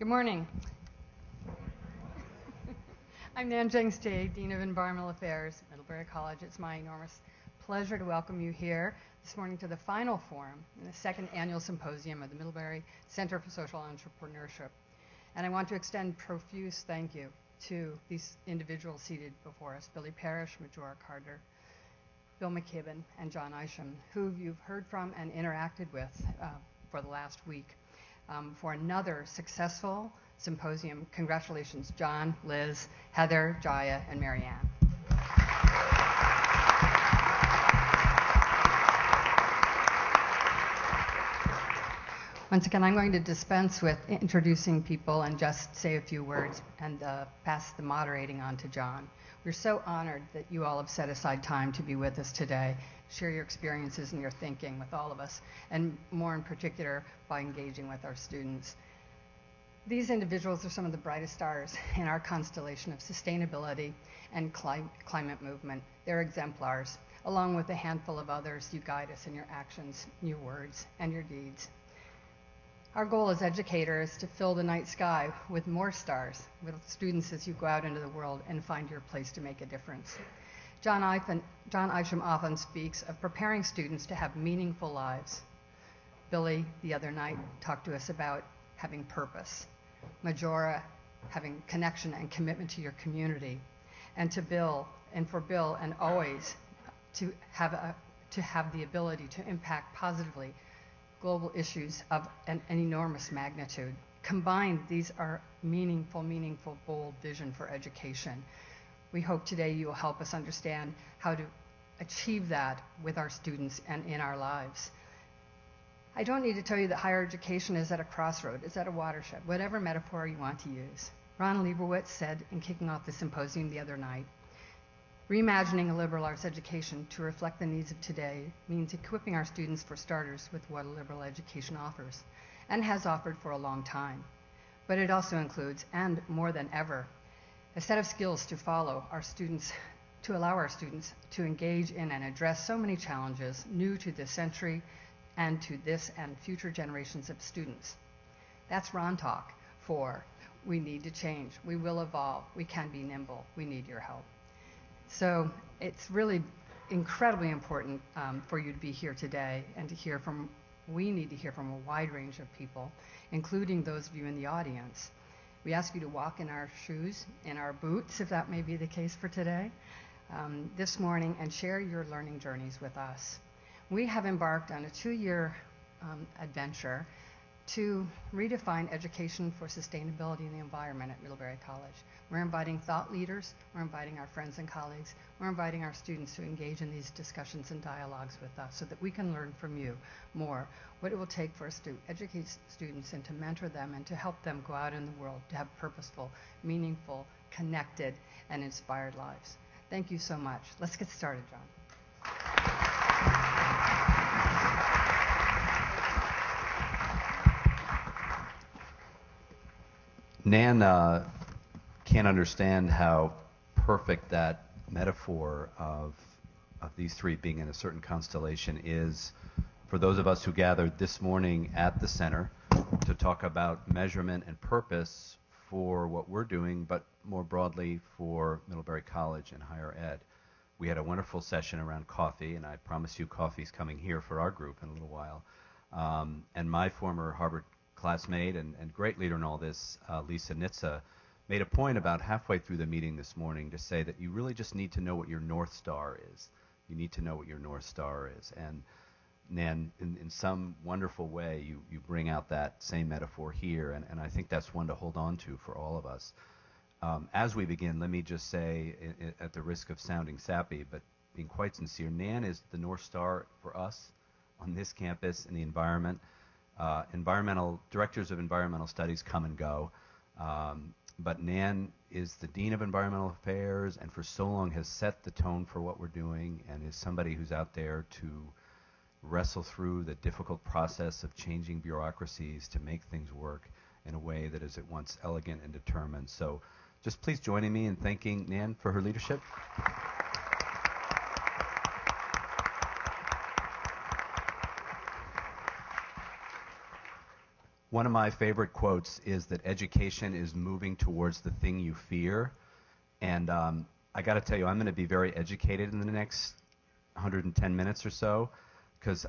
Good morning. I'm Nan Jang-Stay, Dean of Environmental Affairs at Middlebury College. It's my enormous pleasure to welcome you here this morning to the final forum in the second annual symposium of the Middlebury Center for Social Entrepreneurship. And I want to extend profuse thank you to these individuals seated before us, Billy Parish, Majora Carter, Bill McKibben, and Jon Isham, who you've heard from and interacted with for the last week. For another successful symposium. Congratulations, John, Liz, Heather, Jaya, and Marianne. Once again, I'm going to dispense with introducing people and just say a few words and pass the moderating on to John. We're so honored that you all have set aside time to be with us today, share your experiences and your thinking with all of us, and more in particular by engaging with our students. These individuals are some of the brightest stars in our constellation of sustainability and climate movement. They're exemplars. Along with a handful of others, you guide us in your actions, your words, and your deeds. Our goal as educators is to fill the night sky with more stars, with students as you go out into the world and find your place to make a difference. Jon Isham often speaks of preparing students to have meaningful lives. Billy, the other night, talked to us about having purpose. Majora, having connection and commitment to your community. And to Bill, and for Bill, and always to have the ability to impact positively global issues of an enormous magnitude. Combined, these are meaningful, bold vision for education. We hope today you will help us understand how to achieve that with our students and in our lives. I don't need to tell you that higher education is at a crossroad, it's at a watershed, whatever metaphor you want to use. Ron Leibowitz said in kicking off the symposium the other night, reimagining a liberal arts education to reflect the needs of today means equipping our students, for starters, with what a liberal education offers, and has offered for a long time. But it also includes, and more than ever, a set of skills to follow our students, to allow our students to engage in and address so many challenges new to this century and to this and future generations of students. That's Ron talk for we need to change, we will evolve, we can be nimble, we need your help. So it's really incredibly important for you to be here today and to hear from, we need to hear from a wide range of people, including those of you in the audience. We ask you to walk in our shoes, in our boots, if that may be the case for today, this morning, and share your learning journeys with us. We have embarked on a 2-year adventure to redefine education for sustainability and the environment at Middlebury College. We're inviting thought leaders, we're inviting our friends and colleagues, we're inviting our students to engage in these discussions and dialogues with us so that we can learn from you more what it will take for us to educate students and to mentor them and to help them go out in the world to have purposeful, meaningful, connected, and inspired lives. Thank you so much. Let's get started, John. Nan can't understand how perfect that metaphor of these three being in a certain constellation is for those of us who gathered this morning at the center to talk about measurement and purpose for what we're doing, but more broadly for Middlebury College and higher ed. We had a wonderful session around coffee, and I promise you coffee's coming here for our group in a little while. And my former Harvard classmate and great leader in all this, Lisa Nitza, made a point about halfway through the meeting this morning to say that you really just need to know what your North Star is. You need to know what your North Star is. And Nan, in some wonderful way, you bring out that same metaphor here, and I think that's one to hold on to for all of us. As we begin, let me just say, at the risk of sounding sappy, but being quite sincere, Nan is the North Star for us on this campus in the environment. Environmental directors of environmental studies come and go, but Nan is the Dean of Environmental Affairs and for so long has set the tone for what we're doing and is somebody who's out there to wrestle through the difficult process of changing bureaucracies to make things work in a way that is at once elegant and determined. So just please join me in thanking Nan for her leadership. One of my favorite quotes is that education is moving towards the thing you fear. And I got to tell you, I'm going to be very educated in the next 110 minutes or so, because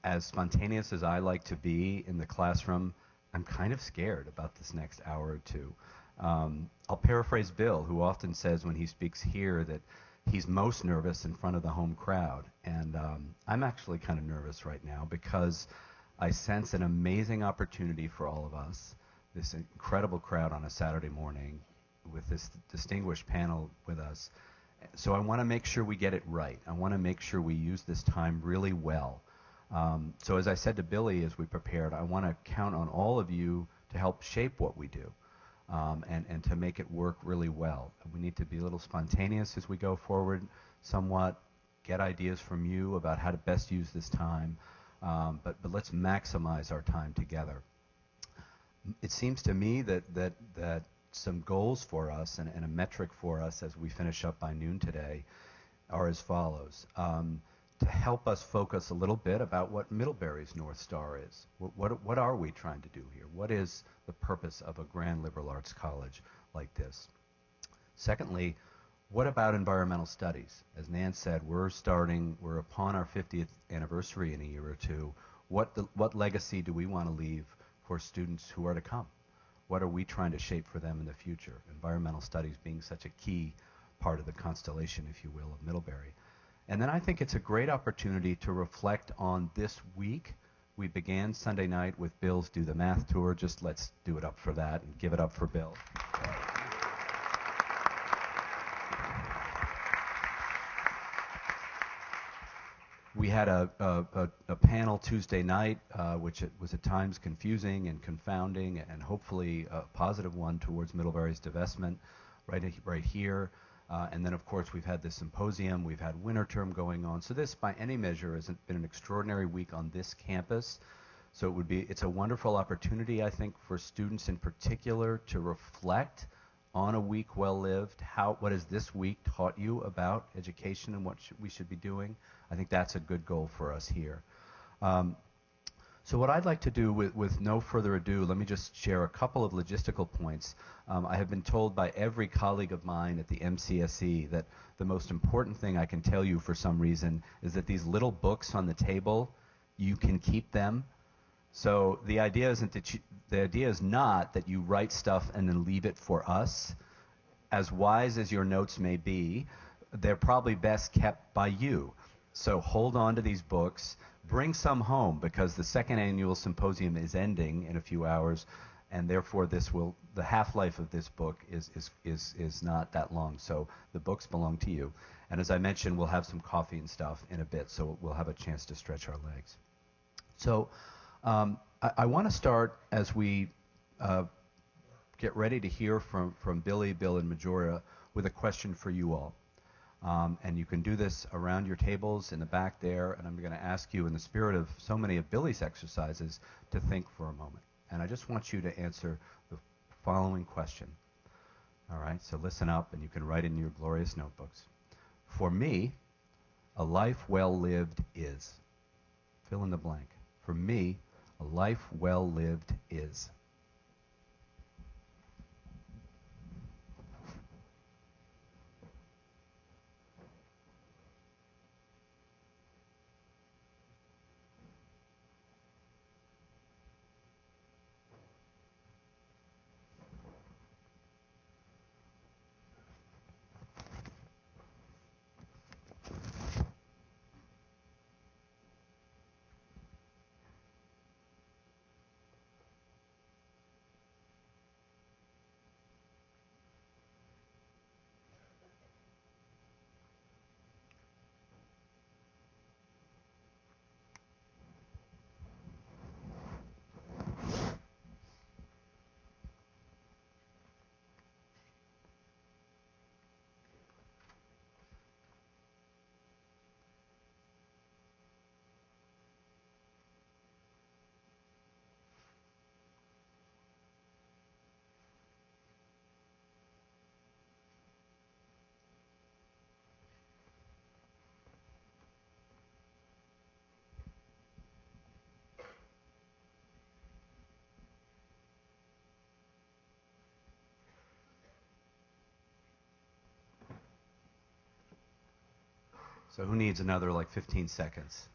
as spontaneous as I like to be in the classroom, I'm kind of scared about this next hour or two. I'll paraphrase Bill, who often says when he speaks here that he's most nervous in front of the home crowd. And I'm actually kind of nervous right now because I sense an amazing opportunity for all of us, this incredible crowd on a Saturday morning with this distinguished panel with us. So I want to make sure we get it right. I want to make sure we use this time really well. So as I said to Billy as we prepared, I want to count on all of you to help shape what we do and to make it work really well. We need to be a little spontaneous as we go forward somewhat, get ideas from you about how to best use this time, but let's maximize our time together. It seems to me that some goals for us and a metric for us as we finish up by noon today are as follows. To help us focus a little bit about what Middlebury's North Star is. What are we trying to do here? What is the purpose of a grand liberal arts college like this? Secondly, what about environmental studies? As Nan said, we're upon our 50th anniversary in a year or two. What legacy do we want to leave for students who are to come? What are we trying to shape for them in the future? Environmental studies being such a key part of the constellation, if you will, of Middlebury. And then I think it's a great opportunity to reflect on this week. We began Sunday night with Bill's Do the Math Tour. Just let's do it up for that and give it up for Bill. We had a panel Tuesday night, which was at times confusing and confounding, and hopefully a positive one towards Middlebury's divestment right here. And then, of course, we've had this symposium. We've had winter term going on. So this, by any measure, has been an extraordinary week on this campus. So it's a wonderful opportunity, I think, for students in particular to reflect on a week well lived. What has this week taught you about education and what we should be doing? I think that's a good goal for us here. So what I'd like to do with no further ado, let me just share a couple of logistical points. I have been told by every colleague of mine at the MCSE that the most important thing I can tell you for some reason is that these little books on the table, you can keep them. So the idea is not that you write stuff and then leave it for us. As wise as your notes may be, they're probably best kept by you. So hold on to these books. Bring some home because the second annual symposium is ending in a few hours, and therefore the half-life of this book is not that long. So the books belong to you. And as I mentioned, we'll have some coffee and stuff in a bit, so we'll have a chance to stretch our legs. So I want to start as we get ready to hear from Billy, Bill, and Majora with a question for you all. And you can do this around your tables in the back there, and I'm going to ask you in the spirit of so many of Billy's exercises to think for a moment. And I just want you to answer the following question. All right, so listen up, and you can write in your glorious notebooks. For me, a life well lived is. Fill in the blank. For me, a life well lived is. So who needs another like 15 seconds?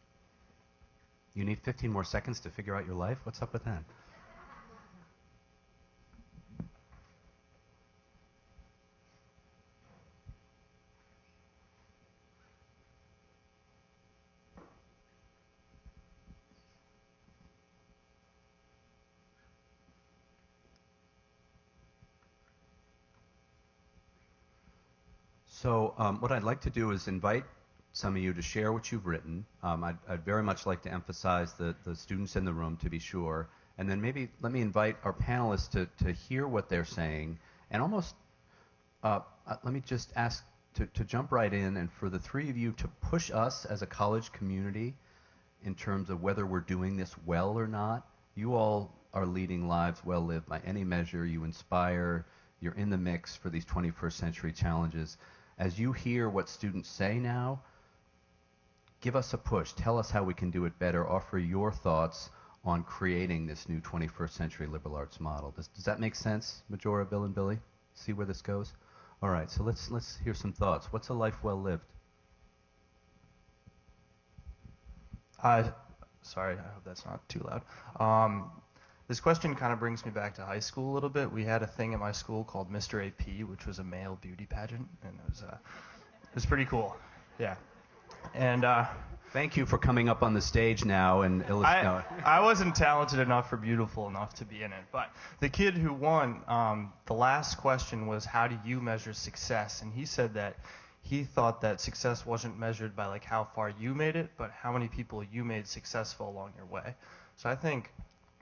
You need 15 more seconds to figure out your life? What's up with that? So what I'd like to do is invite some of you to share what you've written. I'd very much like to emphasize the students in the room, to be sure. And then maybe let me invite our panelists to hear what they're saying. And almost, let me just ask to jump right in and for the three of you to push us as a college community in terms of whether we're doing this well or not. You all are leading lives well lived by any measure. You inspire. You're in the mix for these 21st century challenges. As you hear what students say now, give us a push. Tell us how we can do it better. Offer your thoughts on creating this new 21st century liberal arts model. Does that make sense, Majora, Bill, and Billy? See where this goes? All right, so let's hear some thoughts. What's a life well lived? Sorry, I hope that's not too loud. This question kind of brings me back to high school a little bit. We had a thing at my school called Mr. AP, which was a male beauty pageant, and it was pretty cool. Yeah. And thank you for coming up on the stage now and illustrating. I wasn't talented enough or beautiful enough to be in it, but the kid who won, the last question was, how do you measure success? And he said that he thought that success wasn't measured by like how far you made it, but how many people you made successful along your way. So I think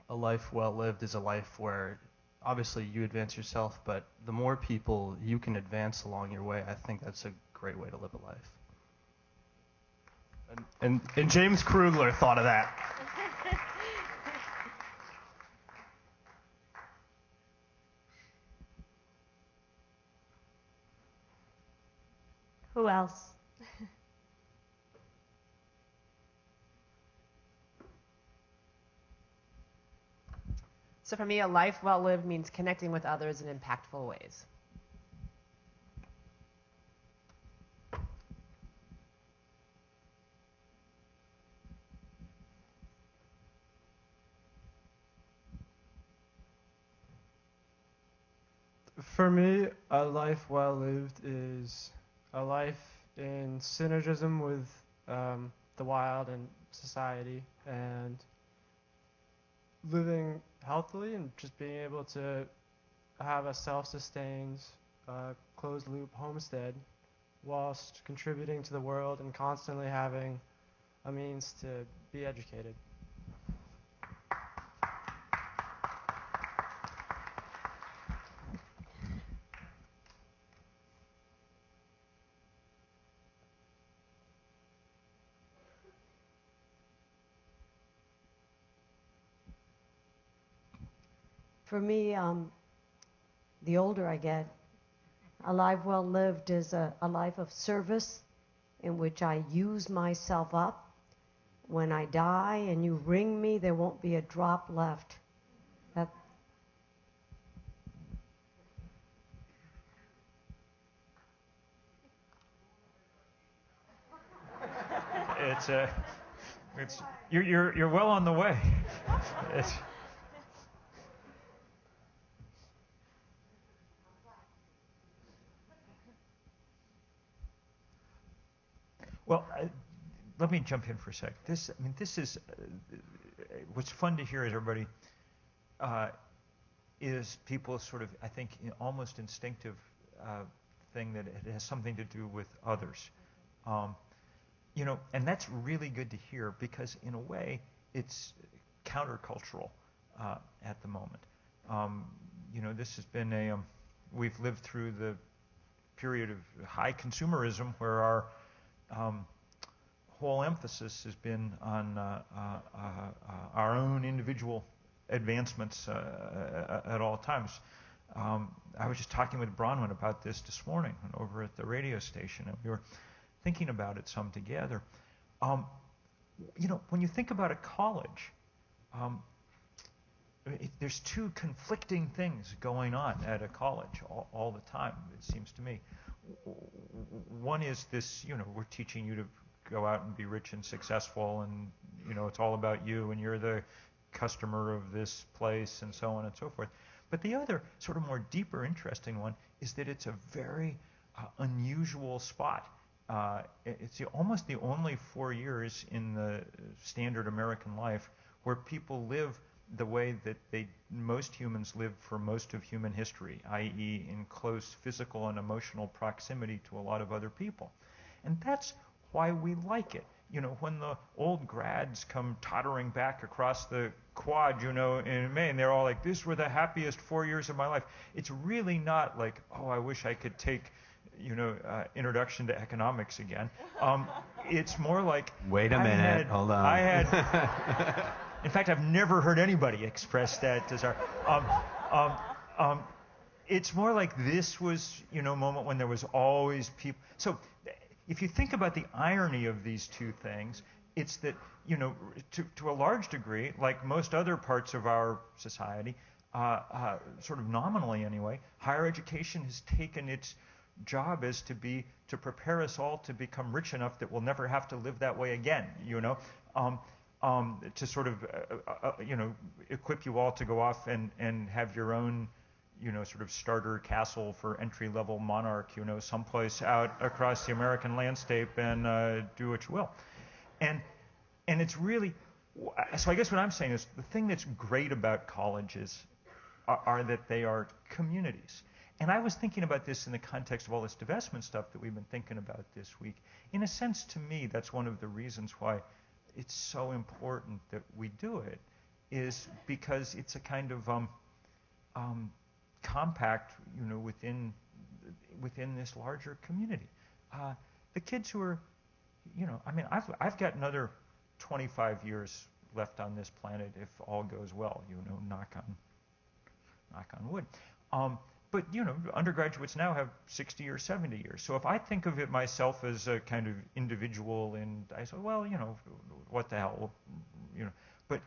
a life well lived is a life where obviously you advance yourself, but the more people you can advance along your way, I think that's a great way to live a life. And James Krugler thought of that. Who else? So for me, a life well lived means connecting with others in impactful ways. For me, a life well lived is a life in synergism with the wild and society, and living healthily and just being able to have a self-sustained, closed-loop homestead whilst contributing to the world and constantly having a means to be educated. For me, the older I get, a life well lived is a life of service in which I use myself up. When I die and you ring me, there won't be a drop left. You're well on the way. Well, let me jump in for a sec. This is what's fun to hear is everybody is people sort of, I think, almost instinctive thing that it has something to do with others. And that's really good to hear because in a way it's countercultural at the moment. This has been we've lived through the period of high consumerism where our whole emphasis has been on our own individual advancements at all times. I was just talking with Bronwyn about this morning over at the radio station, and we were thinking about it some together. When you think about a college, there's two conflicting things going on at a college all the time, it seems to me. One is this, we're teaching you to go out and be rich and successful, and it's all about you, and you're the customer of this place, and so on and so forth. But the other sort of more deeper, interesting one is that it's a very unusual spot. It's almost the only 4 years in the standard American life where people live the way that most humans live for most of human history, i.e. in close physical and emotional proximity to a lot of other people. And that's why we like it. When the old grads come tottering back across the quad, in May, and they're all like, "These were the happiest 4 years of my life." It's really not like, "Oh, I wish I could take, introduction to economics again." It's more like, wait a minute, hold on. In fact, I've never heard anybody express that desire. It's more like this was, a moment when there was always people. So if you think about the irony of these two things, it's that, to a large degree, like most other parts of our society, sort of nominally anyway, higher education has taken its job as to prepare us all to become rich enough that we'll never have to live that way again, to sort of, equip you all to go off and have your own, sort of starter castle for entry-level monarch, someplace out across the American landscape and do what you will. And it's really, so I guess what I'm saying is the thing that's great about colleges are that they are communities. And I was thinking about this in the context of all this divestment stuff that we've been thinking about this week. In a sense, to me, that's one of the reasons why it's so important that we do it, is because it's a kind of compact, within this larger community. The kids who are, I've got another 25 years left on this planet if all goes well, knock on wood. But undergraduates now have 60 or 70 years. So if I think of it myself as a kind of individual, and I say, well, what the hell, but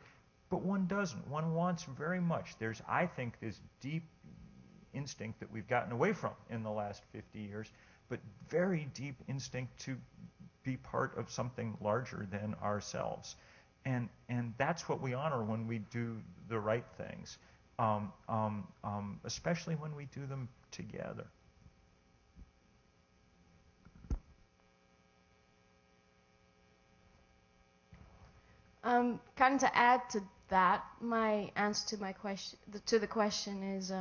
one doesn't. One wants very much. There's, I think, this deep instinct that we've gotten away from in the last 50 years, but very deep instinct to be part of something larger than ourselves. And that's what we honor when we do the right things. Especially when we do them together. Kind of to add to that, my answer to the question is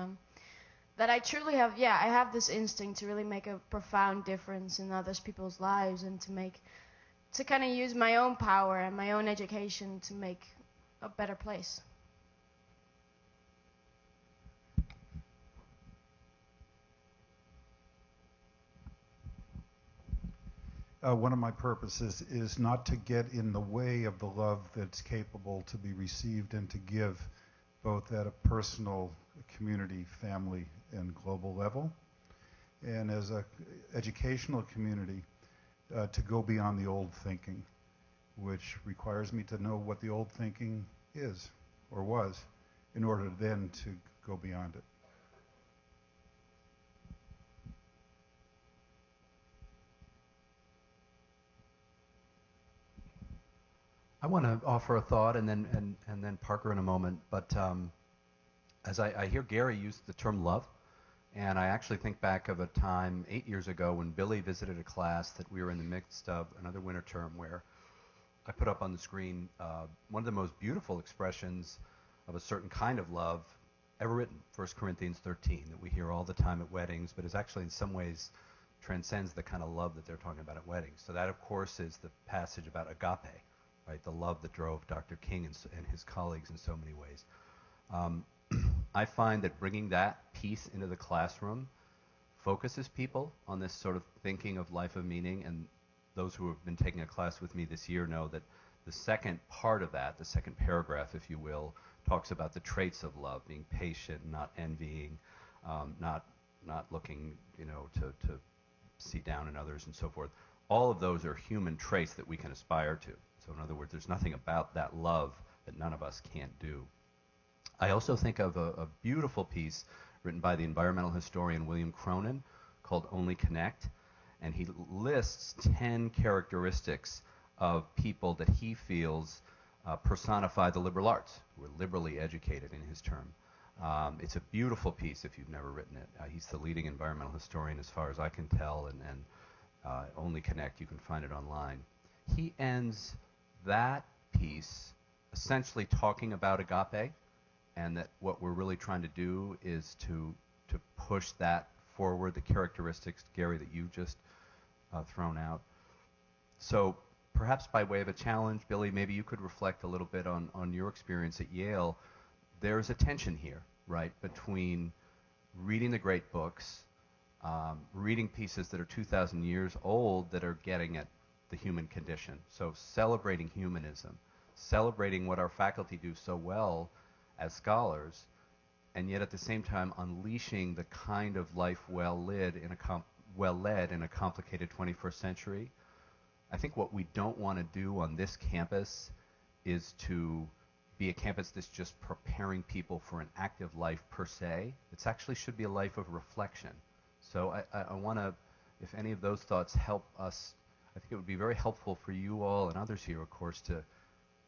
that I truly have, I have this instinct to really make a profound difference in other people's lives, and to kind of use my own power and my own education to make a better place. One of my purposes is not to get in the way of the love that's capable to be received and to give, both at a personal, community, family, and global level. And as an educational community, to go beyond the old thinking, which requires me to know what the old thinking is or was, in order then to go beyond it. I want to offer a thought, and then Parker in a moment. But as I hear Gary use the term love, and I actually think back of a time 8 years ago when Billy visited a class that we were in the midst of, another winter term, where I put up on the screen one of the most beautiful expressions of a certain kind of love ever written, 1 Corinthians 13, that we hear all the time at weddings, but is actually in some ways transcends the kind of love that they're talking about at weddings. So that, of course, is the passage about agape. Right, the love that drove Dr. King and his colleagues in so many ways. I find that bringing that piece into the classroom focuses people on this sort of thinking of life of meaning, and those who have been taking a class with me this year know that the second part of that, the second paragraph, if you will, talks about the traits of love, being patient, not envying, not looking, to see down in others and so forth. All of those are human traits that we can aspire to. So in other words, there's nothing about that love that none of us can't do. I also think of a beautiful piece written by the environmental historian William Cronin called Only Connect. and he lists 10 characteristics of people that he feels personify the liberal arts, who are liberally educated in his term. It's a beautiful piece if you've never written it. He's the leading environmental historian as far as I can tell, and Only Connect, you can find it online. He ends that piece essentially talking about agape, and that what we're really trying to do is to push that forward, the characteristics, Gary, that you just thrown out. So perhaps by way of a challenge, Billy, maybe you could reflect a little bit on your experience at Yale. There's a tension here, right, between reading the great books, reading pieces that are 2,000 years old that are getting at the human condition. So celebrating humanism, celebrating what our faculty do so well as scholars, and yet at the same time unleashing the kind of life well led in a complicated 21st century. I think what we don't want to do on this campus is to be a campus that's just preparing people for an active life per se. It actually should be a life of reflection. So I want to, if any of those thoughts help us, I think it would be very helpful for you all and others here, of course, to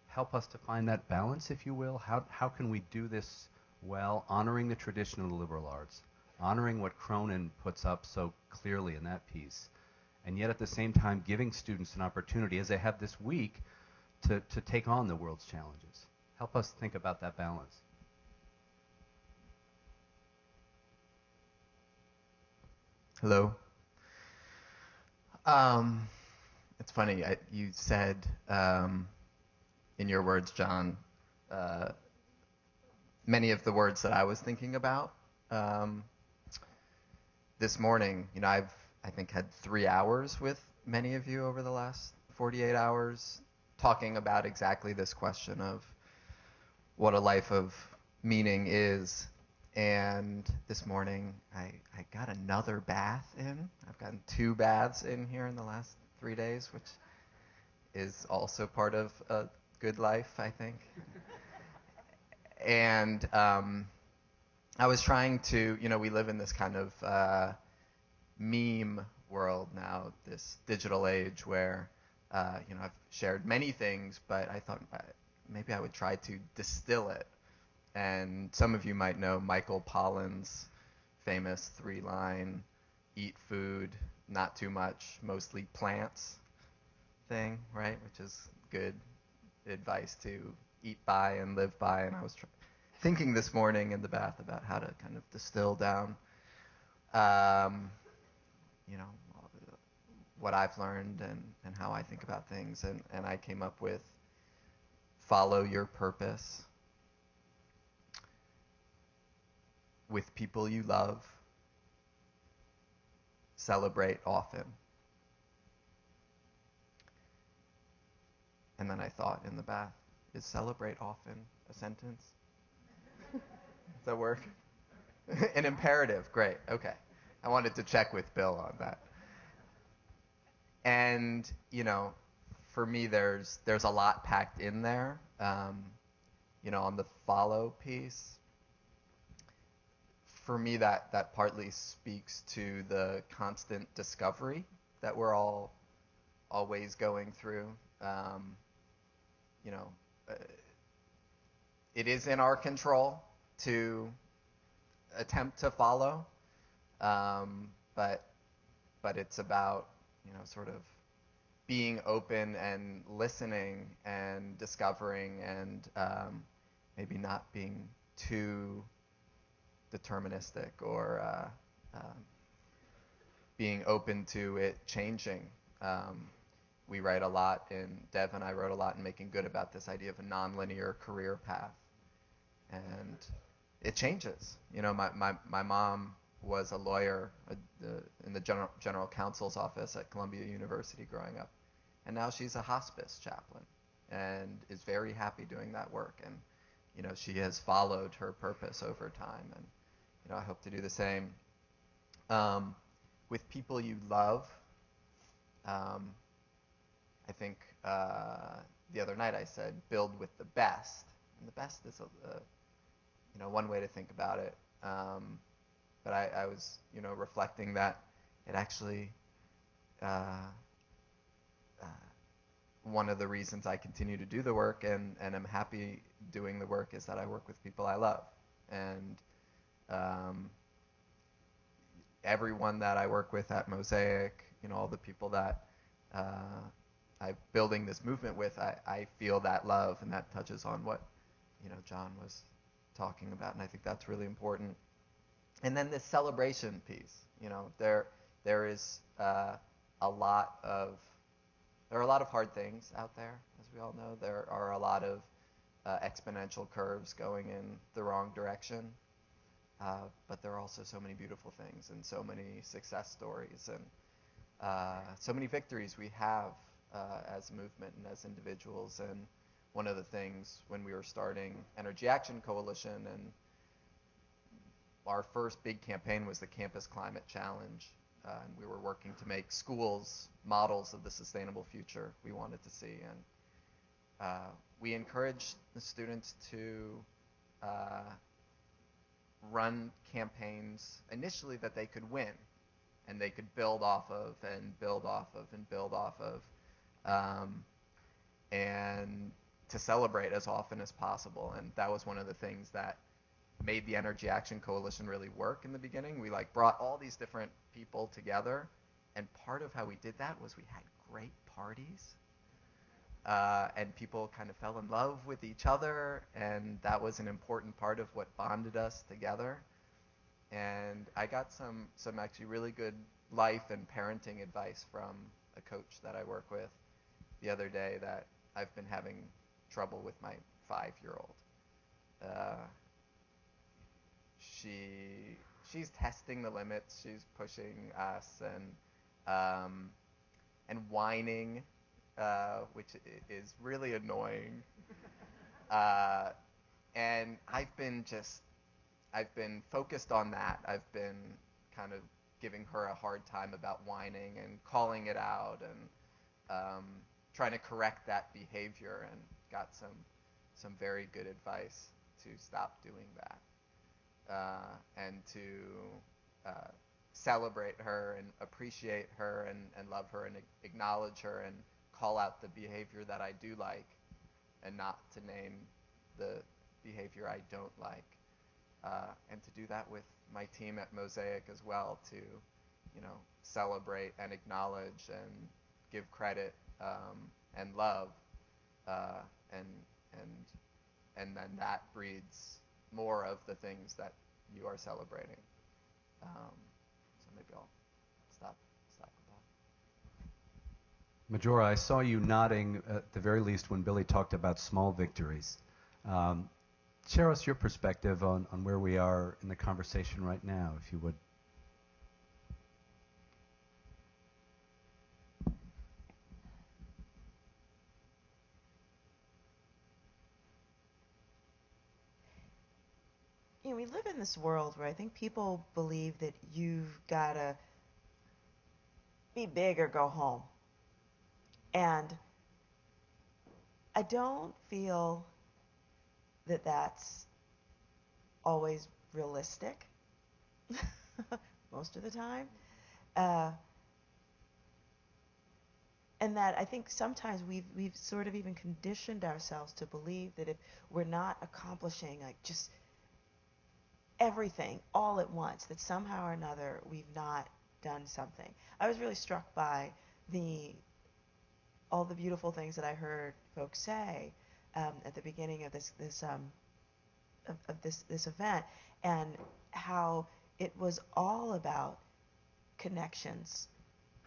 help us to find that balance, if you will. How can we do this well, honoring the tradition of the liberal arts, honoring what Cronin puts up so clearly in that piece, and yet at the same time giving students an opportunity, as they have this week, to take on the world's challenges. Help us think about that balance. Hello. It's funny, you said in your words, John, many of the words that I was thinking about this morning. You know, I think had 3 hours with many of you over the last 48 hours talking about exactly this question of what a life of meaning is. And this morning I got another bath in. I've gotten 2 baths in here in the last 3 days, which is also part of a good life, I think. And I was trying to, you know, we live in this kind of meme world now, this digital age where, you know, I've shared many things, but I thought maybe I would try to distill it. And some of you might know Michael Pollan's famous 3-line, eat food, not too much, mostly plants thing, right? Which is good advice to eat by and live by. And I was thinking this morning in the bath about how to kind of distill down, you know, what I've learned and how I think about things. And I came up with follow your purpose with people you love, celebrate often. And then I thought in the bath, is celebrate often a sentence? Does that work? An imperative, great, okay. I wanted to check with Bill on that. And, you know, for me, there's a lot packed in there. You know, on the follow piece, for me, that partly speaks to the constant discovery that we're all always going through. You know, it is in our control to attempt to follow, but it's about, you know, sort of being open and listening and discovering and maybe not being too deterministic or being open to it changing. We write a lot Dev and I wrote a lot in Making Good about this idea of a nonlinear career path. And it changes. You know, my mom was a lawyer in the general counsel's office at Columbia University growing up. And now she's a hospice chaplain and is very happy doing that work. And, you know, she has followed her purpose over time. And, you know, I hope to do the same. With people you love, I think the other night I said, build with the best. And the best is, you know, one way to think about it. But I was, you know, reflecting that it actually one of the reasons I continue to do the work and I'm happy doing the work is that I work with people I love. And everyone that I work with at Mosaic, all the people that I'm building this movement with, I feel that love, and that touches on what Jon was talking about, and I think that's really important. And then this celebration piece, there is a lot of hard things out there, as we all know. There are a lot of exponential curves going in the wrong direction, but there are also so many beautiful things and so many success stories and so many victories we have as a movement and as individuals. And one of the things when we were starting Energy Action Coalition, and our first big campaign was the Campus Climate Challenge, and we were working to make schools models of the sustainable future we wanted to see. And we encouraged the students to run campaigns initially that they could win, and they could build off of and build off of and build off of, and to celebrate as often as possible. And that was one of the things that made the Energy Action Coalition really work in the beginning. We brought all these different people together, and part of how we did that was we had great parties, and people kind of fell in love with each other, and that was an important part of what bonded us together. And I got some actually really good life and parenting advice from a coach that I work with the other day, that I've been having trouble with my 5-year-old. She's testing the limits. She's pushing us and whining, which is really annoying. And I've been focused on that. I've been kind of giving her a hard time about whining and calling it out and trying to correct that behavior, and got some very good advice to stop doing that. And to celebrate her and appreciate her and love her and acknowledge her and call out the behavior that I do like, and not to name the behavior I don't like. And to do that with my team at Mosaic as well, to celebrate and acknowledge and give credit and love, and then that breeds more of the things that you are celebrating. So maybe I'll stop with that. Majora, I saw you nodding at the very least when Billy talked about small victories. Share us your perspective on where we are in the conversation right now, if you would. We live in this world where I think people believe that you've got to be big or go home. And I don't feel that that's always realistic most of the time. And that I think sometimes we've sort of even conditioned ourselves to believe that if we're not accomplishing just everything all at once, that somehow or another we've not done something. I was really struck by all the beautiful things that I heard folks say at the beginning of this event, and how it was all about connections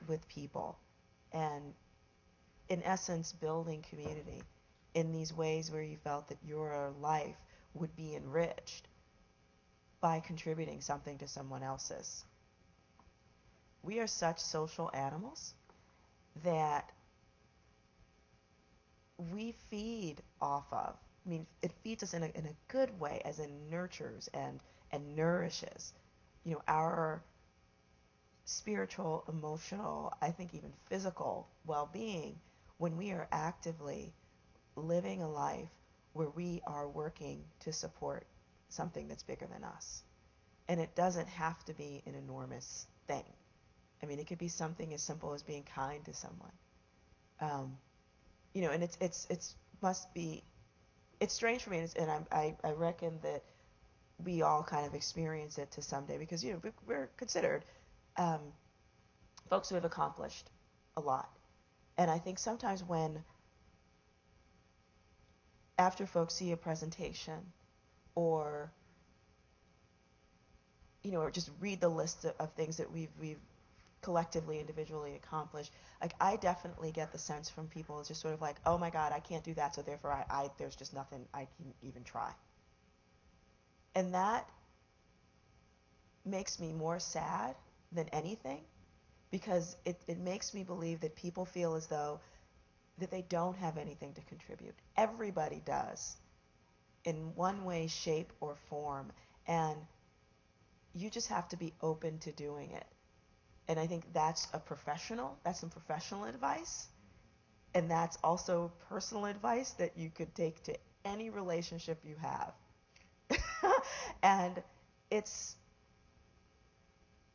with people, and in essence building community in these ways where you felt that your life would be enriched by contributing something to someone else's. We are such social animals that we feed off of. It feeds us in a good way, as it nurtures and nourishes, our spiritual, emotional, I think even physical well-being, when we are actively living a life where we are working to support something that's bigger than us. And it doesn't have to be an enormous thing. I mean, it could be something as simple as being kind to someone. And it's must be, it's strange for me, and I reckon that we all kind of experience it to some day, because we're considered folks who have accomplished a lot. And I think sometimes when, after folks see a presentation, or or just read the list of things that we've collectively, individually accomplished, like, I definitely get the sense from people, it's just sort of like, oh my God, I can't do that, so therefore there's just nothing I can even try. And that makes me more sad than anything, because it makes me believe that people feel as though that they don't have anything to contribute. Everybody does, in one way, shape, or form, and you just have to be open to doing it. And I think that's some professional advice, and that's also personal advice that you could take to any relationship you have. And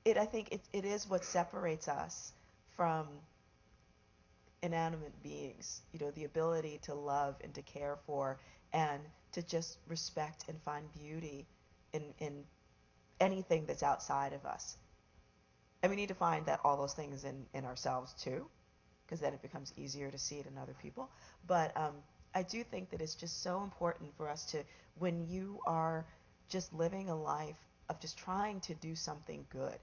I think it is what separates us from inanimate beings, the ability to love and to care for and to just respect and find beauty in anything that's outside of us. And we need to find that all those things in ourselves too, because then it becomes easier to see it in other people. But I do think that it's just so important for us to, when you are just living a life of just trying to do something good,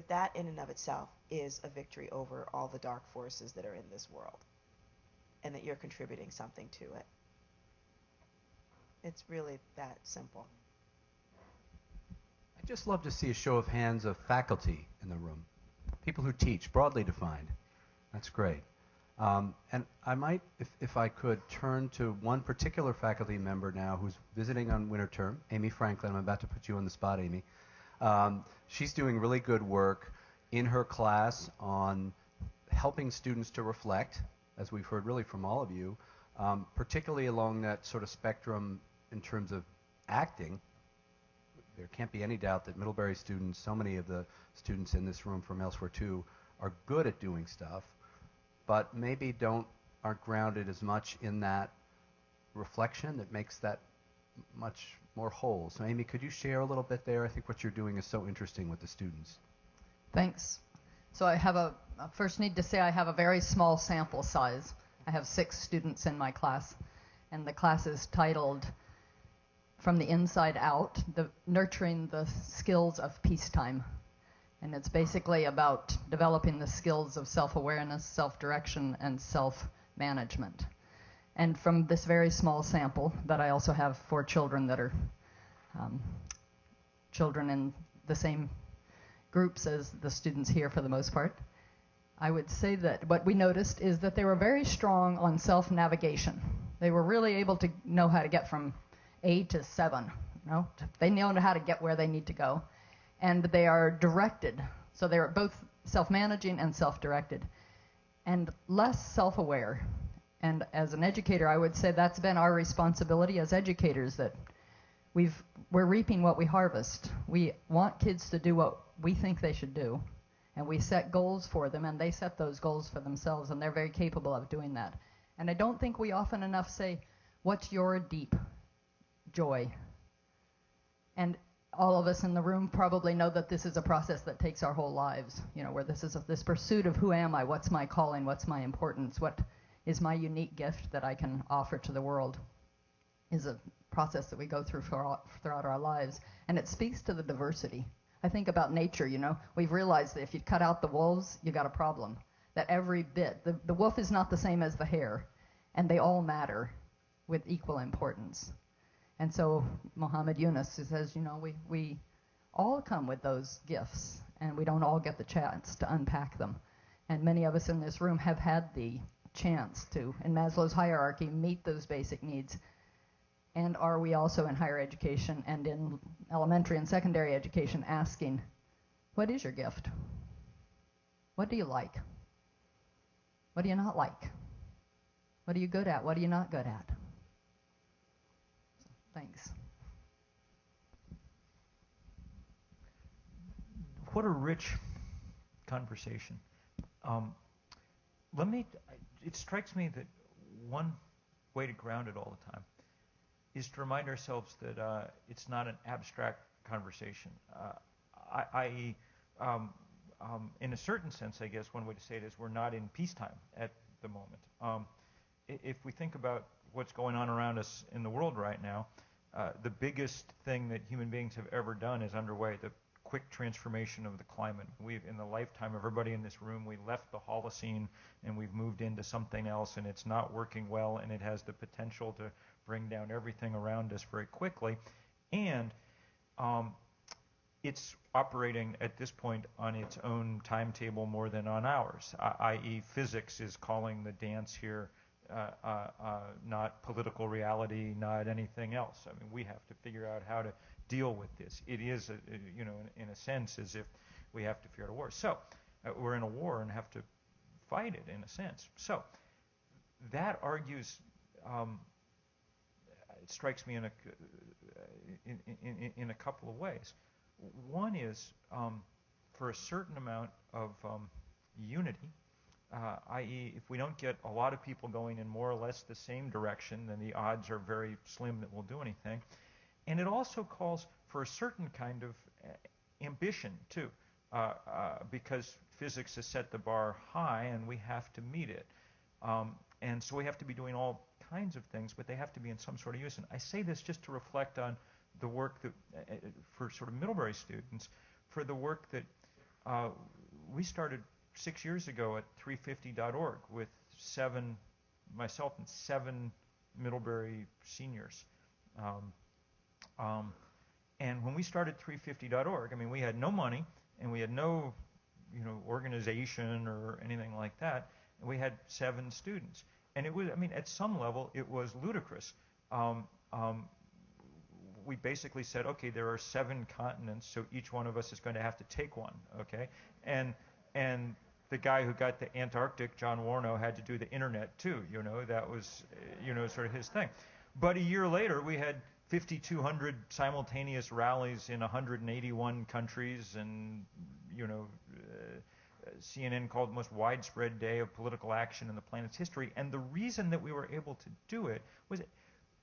that in and of itself is a victory over all the dark forces that are in this world, and that you're contributing something to it. It's really that simple. I'd just love to see a show of hands of faculty in the room, people who teach, broadly defined. That's great. And I might, if I could, turn to one particular faculty member now who's visiting on winter term, Amy Franklin. I'm about to put you on the spot, Amy. She's doing really good work in her class on helping students to reflect, as we've heard really from all of you, particularly along that sort of spectrum in terms of acting. There can't be any doubt that Middlebury students, so many of the students in this room from elsewhere too, are good at doing stuff, but maybe aren't grounded as much in that reflection that makes that much more whole. So Amy, could you share a little bit there? I think what you're doing is so interesting with the students. Thanks. So I first need to say I have a very small sample size. I have 6 students in my class, and the class is titled From the Inside Out, Nurturing the Skills of Peacetime. And it's basically about developing the skills of self-awareness, self-direction, and self-management. And from this very small sample, but I also have 4 children that are children in the same groups as the students here for the most part, I would say that what we noticed is that they were very strong on self-navigation. They were really able to know how to get from A to 7. They know how to get where they need to go. And they are directed. So they're both self-managing and self-directed. And less self-aware. And as an educator, I would say that's been our responsibility as educators, that we're reaping what we harvest. We want kids to do what we think they should do. And we set goals for them, and they set those goals for themselves, and they're very capable of doing that. And I don't think we often enough say, what's your deep joy? And all of us in the room probably know that this is a process that takes our whole lives, where this pursuit of who am I, what's my calling, what's my importance, what is my unique gift that I can offer to the world, is a process that we go through throughout our lives. And it speaks to the diversity. I think about nature, we've realized that if you cut out the wolves, you got a problem. That every bit, the wolf is not the same as the hare, and they all matter with equal importance. And so Muhammad Yunus says, we all come with those gifts, and we don't all get the chance to unpack them. And many of us in this room have had the chance to, in Maslow's hierarchy, meet those basic needs. And are we also in higher education and in elementary and secondary education asking, what is your gift? What do you like? What do you not like? What are you good at? What are you not good at? Thanks. What a rich conversation. It strikes me that one way to ground it all the time is to remind ourselves that it's not an abstract conversation. I.e., in a certain sense, I guess one way to say it is we're not in peacetime at the moment. If we think about what's going on around us in the world right now, the biggest thing that human beings have ever done is underway, the quick transformation of the climate. In the lifetime of everybody in this room, we left the Holocene and we've moved into something else, and it's not working well, and it has the potential to bring down everything around us very quickly. And it's operating at this point on its own timetable more than on ours, i.e. physics is calling the dance here, not political reality, not anything else. I mean, we have to figure out how to deal with this. It is, in a sense, as if we have to figure out a war. So we're in a war and have to fight it, in a sense. So that argues, it strikes me in a couple of ways. One is for a certain amount of unity, i.e. if we don't get a lot of people going in more or less the same direction, then the odds are very slim that we'll do anything. And it also calls for a certain kind of ambition, too, because physics has set the bar high and we have to meet it. And so we have to be doing all kinds of things, but they have to be in some sort of unison. I say this just to reflect on the work that, for sort of Middlebury students, for the work that we started 6 years ago at 350.org with myself and seven Middlebury seniors. And when we started 350.org, I mean, we had no money and we had no, organization or anything like that. And we had 7 students, and it was, I mean, at some level, it was ludicrous. We basically said, okay, there are 7 continents, so each one of us is going to have to take one, okay? And the guy who got the Antarctic, John Warnow, had to do the internet too. That was, sort of his thing. But a year later, we had 5,200 simultaneous rallies in 181 countries, and CNN called it the most widespread day of political action in the planet's history. And the reason that we were able to do it was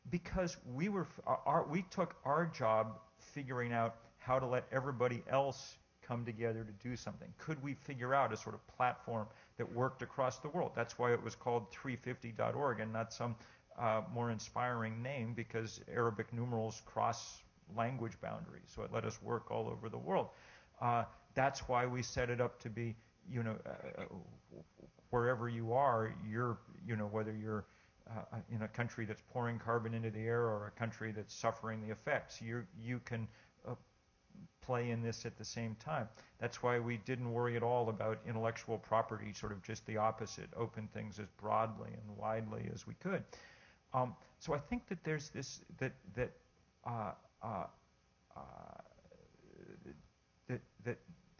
because we took our job figuring out how to let everybody else come together to do something. Could we figure out a sort of platform that worked across the world? That's why it was called 350.org and not some more inspiring name, because Arabic numerals cross language boundaries, so it let us work all over the world. That's why we set it up to be, wherever you are, whether you're in a country that's pouring carbon into the air or a country that's suffering the effects, you can play in this at the same time. That's why we didn't worry at all about intellectual property, sort of just the opposite, open things as broadly and widely as we could. So I think that there's this, that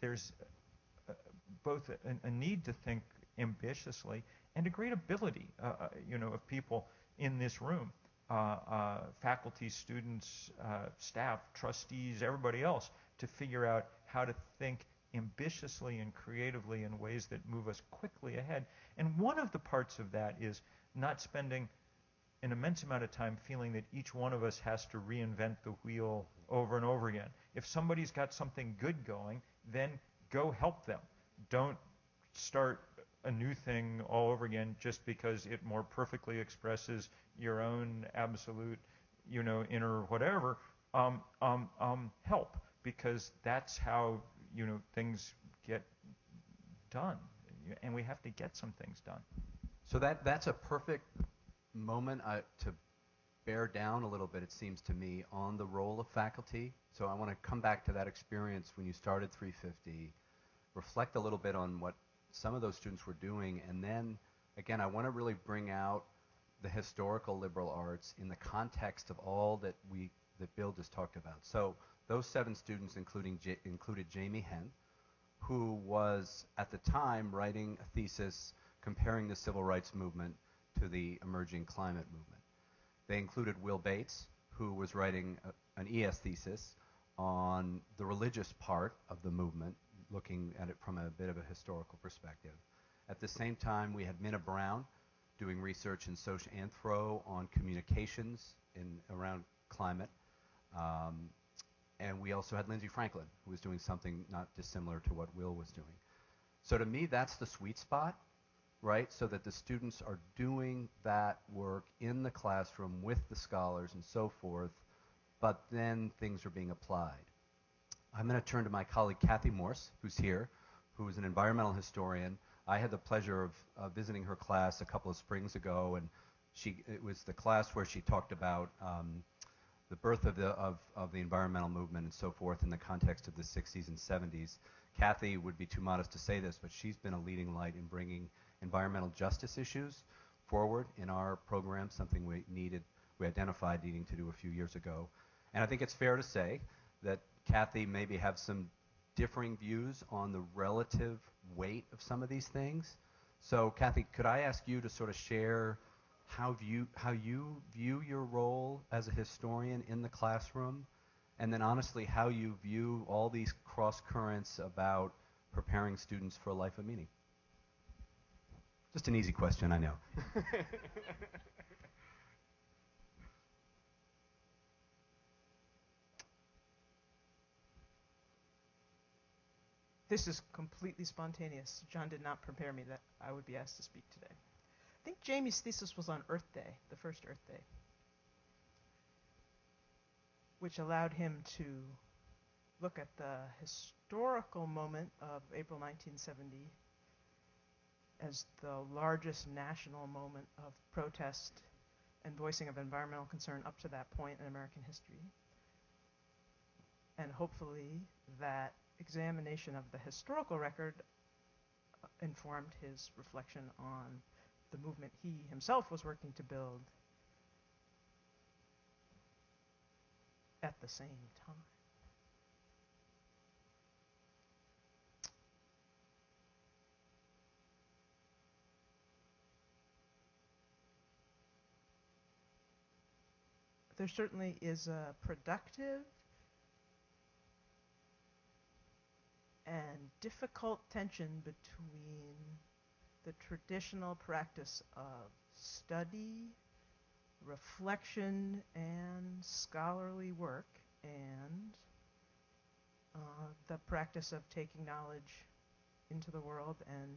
there's both a need to think ambitiously and a great ability, of people in this room, faculty, students, staff, trustees, everybody else, to figure out how to think ambitiously and creatively in ways that move us quickly ahead. And one of the parts of that is not spending an immense amount of time feeling that each one of us has to reinvent the wheel over and over again. If somebody's got something good going, then go help them. Don't start a new thing all over again just because it more perfectly expresses your own absolute, inner whatever. Help, because that's how, things get done, and we have to get some things done. So that's a perfect moment to bear down a little bit, it seems to me, on the role of faculty. So I want to come back to that experience when you started 350, reflect a little bit on what some of those students were doing, and then, again, I want to really bring out the historical liberal arts in the context of all that Bill just talked about. So those 7 students included Jamie Henn, who was, at the time, writing a thesis comparing the civil rights movement to the emerging climate movement. They included Will Bates, who was writing an ES thesis on the religious part of the movement, looking at it from a bit of a historical perspective. At the same time, we had Minna Brown doing research in social anthro on communications around climate. And we also had Lindsay Franklin, who was doing something not dissimilar to what Will was doing. So to me, that's the sweet spot, right? So that the students are doing that work in the classroom with the scholars and so forth, but then things are being applied. I'm going to turn to my colleague Kathy Morse, who's here, who is an environmental historian. I had the pleasure of visiting her class a couple of springs ago, and it was the class where she talked about the birth of the environmental movement and so forth in the context of the 60s and 70s. Kathy would be too modest to say this, but she's been a leading light in bringing environmental justice issues forward in our program, something we identified needing to do a few years ago. And I think it's fair to say that Kathy maybe have some differing views on the relative weight of some of these things. So Kathy, could I ask you to sort of share how you view your role as a historian in the classroom, and then honestly how you view all these cross currents about preparing students for a life of meaning? Just an easy question, I know. This is completely spontaneous. John did not prepare me that I would be asked to speak today. I think Jamie's thesis was on Earth Day, the first Earth Day, which allowed him to look at the historical moment of April 1970 as the largest national moment of protest and voicing of environmental concern up to that point in American history. And hopefully that examination of the historical record informed his reflection on the movement he himself was working to build at the same time. There certainly is a productive and difficult tension between the traditional practice of study, reflection, and scholarly work, and the practice of taking knowledge into the world and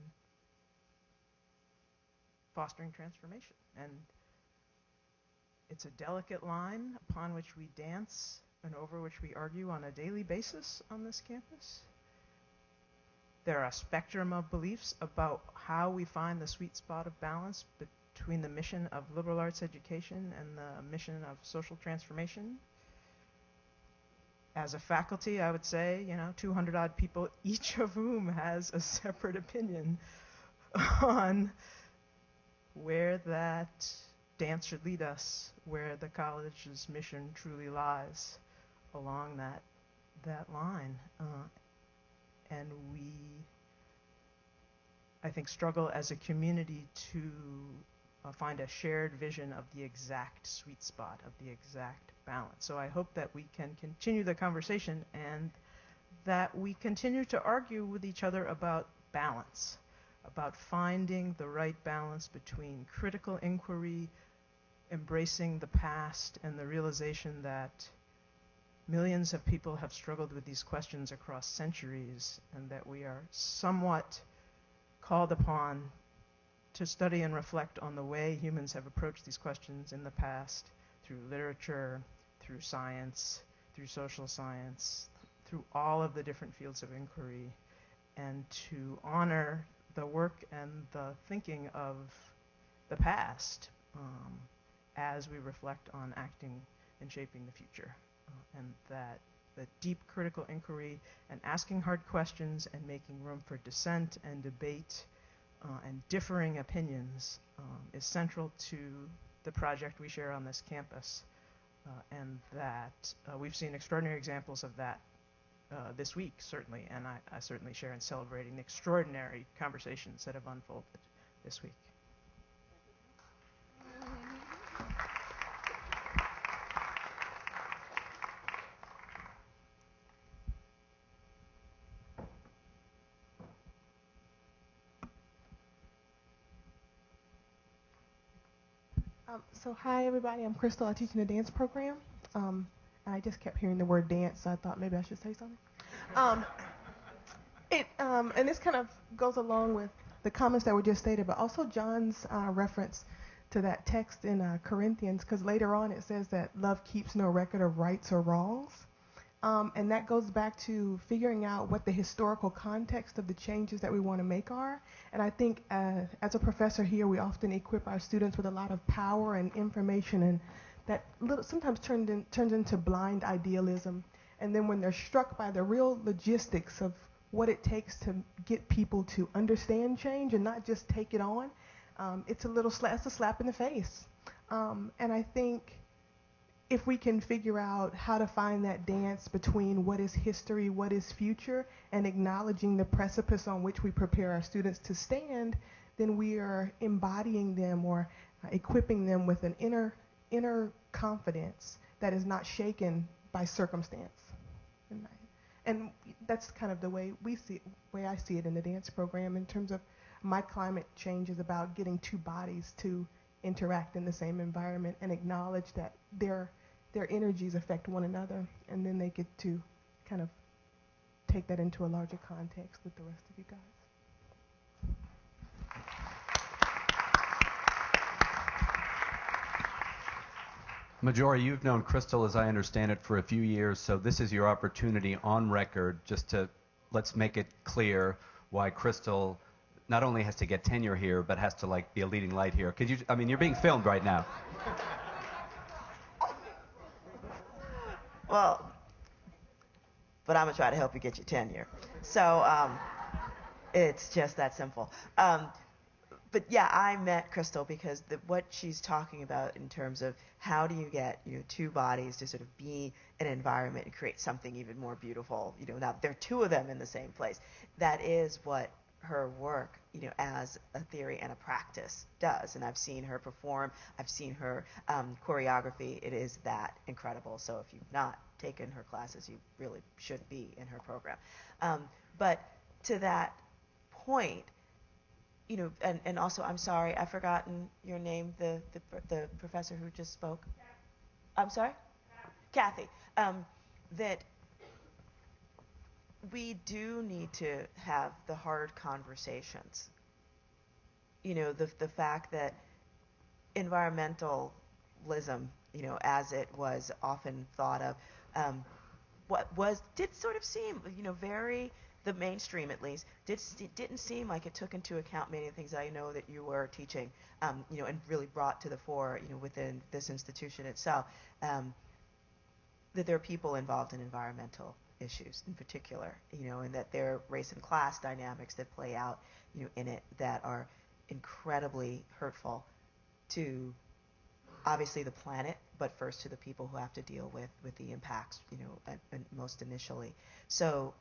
fostering transformation. And it's a delicate line upon which we dance and over which we argue on a daily basis on this campus. There are a spectrum of beliefs about how we find the sweet spot of balance between the mission of liberal arts education and the mission of social transformation. As a faculty, I would say, 200 odd people, each of whom has a separate opinion on where that dance should lead us, where the college's mission truly lies along that line. And we, I think, struggle as a community to find a shared vision of the exact sweet spot, of the exact balance. So I hope that we can continue the conversation and that we continue to argue with each other about balance, about finding the right balance between critical inquiry, embracing the past, and the realization that millions of people have struggled with these questions across centuries, and that we are somewhat called upon to study and reflect on the way humans have approached these questions in the past through literature, through science, through social science, through all of the different fields of inquiry, and to honor the work and the thinking of the past as we reflect on acting and shaping the future. And that the deep critical inquiry and asking hard questions and making room for dissent and debate and differing opinions is central to the project we share on this campus, and that we've seen extraordinary examples of that this week, certainly, and I certainly share in celebrating the extraordinary conversations that have unfolded this week. So hi everybody, I'm Crystal. I teach in the dance program, and I just kept hearing the word dance, so I thought maybe I should say something. And this kind of goes along with the comments that were just stated, but also John's reference to that text in Corinthians, because later on it says that love keeps no record of rights or wrongs. And that goes back to figuring out what the historical context of the changes that we want to make are. And I think as a professor here, we often equip our students with a lot of power and information, and that sometimes turns into blind idealism. And then when they're struck by the real logistics of what it takes to get people to understand change and not just take it on, it's a slap in the face. And I think if we can figure out how to find that dance between what is history, what is future, and acknowledging the precipice on which we prepare our students to stand, then we are embodying them or equipping them with an inner confidence that is not shaken by circumstance. And that's kind of the way I see it in the dance program. In terms of my climate change is about getting two bodies to interact in the same environment and acknowledge that their energies affect one another, and then they get to kind of take that into a larger context with the rest of you guys. Majora, you've known Crystal, as I understand it, for a few years, so this is your opportunity on record just to let's make it clear why Crystal not only has to get tenure here, but has to be a leading light here. Could you? I mean, you're being filmed right now. Well, but I'm going to try to help you get your tenure. So it's just that simple. But yeah, I met Crystal because what she's talking about in terms of how do you get two bodies to sort of be in an environment and create something even more beautiful. Now there are two of them in the same place. That is what her work, as a theory and a practice does. And I've seen her perform. I've seen her choreography. It is that incredible. So if you've not taken her classes, you really should be in her program. But to that point, and also, I'm sorry, I've forgotten your name, the professor who just spoke. I'm sorry? Kathy. That we do need to have the hard conversations. The fact that environmentalism, as it was often thought of, did sort of seem, very, the mainstream at least, didn't seem like it took into account many of the things I know that you were teaching, and really brought to the fore, within this institution itself, that there are people involved in environmental issues in particular, and that there are race and class dynamics that play out, in it that are incredibly hurtful to, obviously, the planet, but first to the people who have to deal with the impacts, and most initially. So,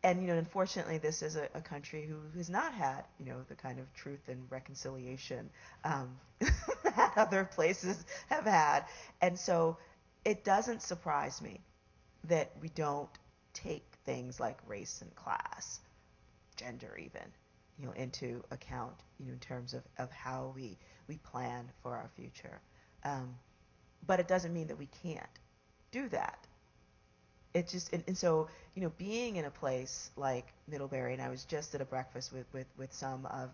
and unfortunately, this is a country who has not had, the kind of truth and reconciliation that other places have had, and so it doesn't surprise me that we don't take things like race and class, gender even, into account, in terms of how we plan for our future. But it doesn't mean that we can't do that. It just, and so, being in a place like Middlebury, and I was just at a breakfast with some of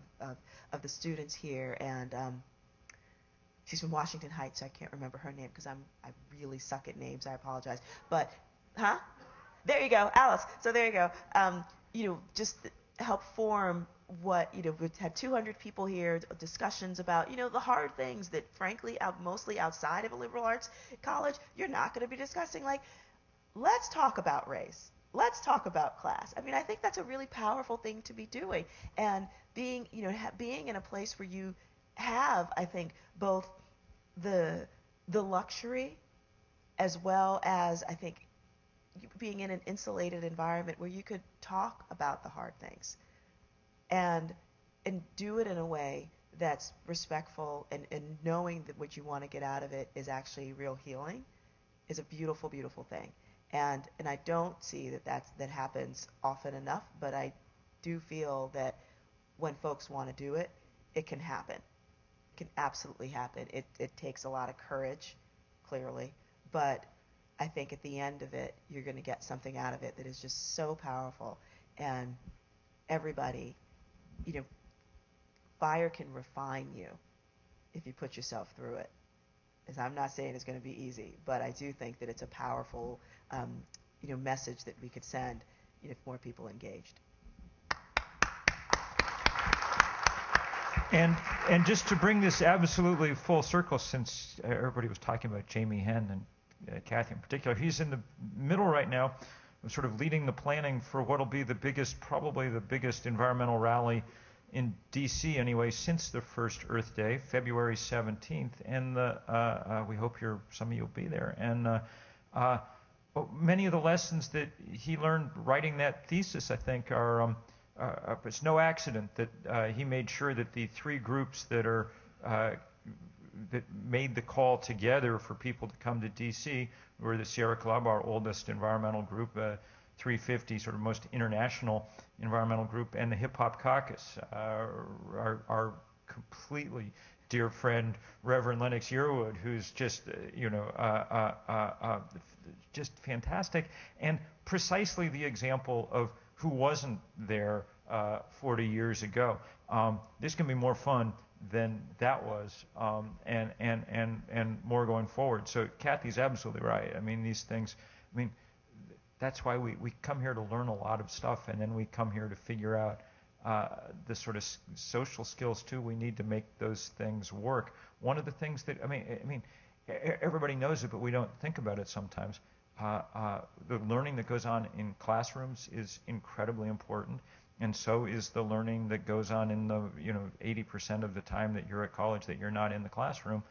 the students here, and she's from Washington Heights, so I can't remember her name because I really suck at names. I apologize. But, there you go, Alice. So there you go. Just help form what, we've had 200 people here, discussions about, the hard things that, frankly, mostly outside of a liberal arts college, you're not going to be discussing. Like, let's talk about race. Let's talk about class. I mean, I think that's a really powerful thing to be doing. And being, being in a place where you have, I think, both the luxury as well as, I think, being in an insulated environment where you could talk about the hard things and do it in a way that's respectful, and knowing that what you want to get out of it is actually real healing is a beautiful, beautiful thing. And I don't see that happens often enough, but I do feel that when folks want to do it, it can happen. can absolutely happen. It takes a lot of courage, clearly, but I think at the end of it, you're going to get something out of it that is just so powerful. And everybody, fire can refine you if you put yourself through it. As I'm not saying it's going to be easy, but I do think that it's a powerful, message that we could send if more people engaged. And just to bring this absolutely full circle, since everybody was talking about Jamie Henn and Kathy in particular, he's in the middle right now, sort of leading the planning for what will be probably the biggest environmental rally in D.C. anyway since the first Earth Day, February 17th, and we hope some of you will be there. And many of the lessons that he learned writing that thesis, I think, are it's no accident that he made sure that the three groups that made the call together for people to come to D.C. were the Sierra Club, our oldest environmental group, 350, sort of most international environmental group, and the Hip Hop Caucus, our completely dear friend Reverend Lennox Yearwood, who's just just fantastic, and precisely the example of who wasn't there 40 years ago. This can be more fun than that was, and more going forward. So Kathy's absolutely right. I mean, these things. I mean, that's why we come here to learn a lot of stuff, and then we come here to figure out the sort of social skills too we need to make those things work. One of the things that I mean, everybody knows it, but we don't think about it sometimes. The learning that goes on in classrooms is incredibly important, and so is the learning that goes on in the 80% of the time that you're at college that you're not in the classroom,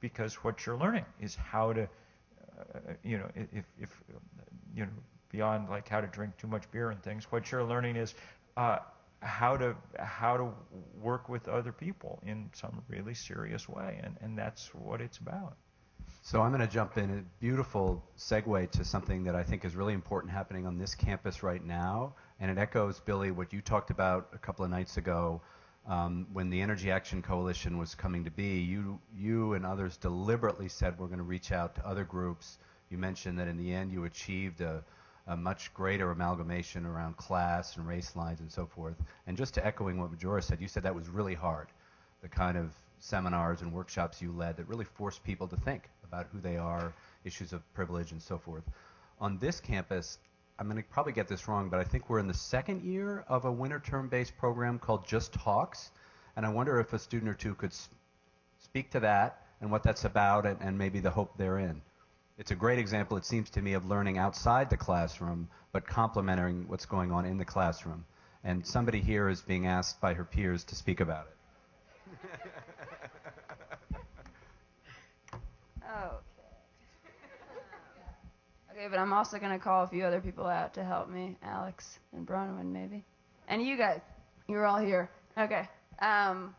because what you're learning is how to if beyond like how to drink too much beer and things, what you're learning is how to work with other people in some really serious way, and that's what it's about. So I'm going to jump in, a beautiful segue to something that I think is really important happening on this campus right now, and it echoes, Billy, what you talked about a couple of nights ago when the Energy Action Coalition was coming to be. You and others deliberately said we're going to reach out to other groups. You mentioned that in the end you achieved a much greater amalgamation around class and race lines and so forth. And just to echoing what Majora said, you said that was really hard, the kind of seminars and workshops you led that really forced people to think about who they are, issues of privilege and so forth. On this campus, I'm going to probably get this wrong, but I think we're in the second year of a winter term-based program called Just Talks, and I wonder if a student or two could speak to that and what that's about and maybe the hope therein. It's a great example, it seems to me, of learning outside the classroom, but complementing what's going on in the classroom. And somebody here is being asked by her peers to speak about it. Okay, but I'm also going to call a few other people out to help me, Alex and Bronwyn maybe. And you guys, you're all here. Okay. So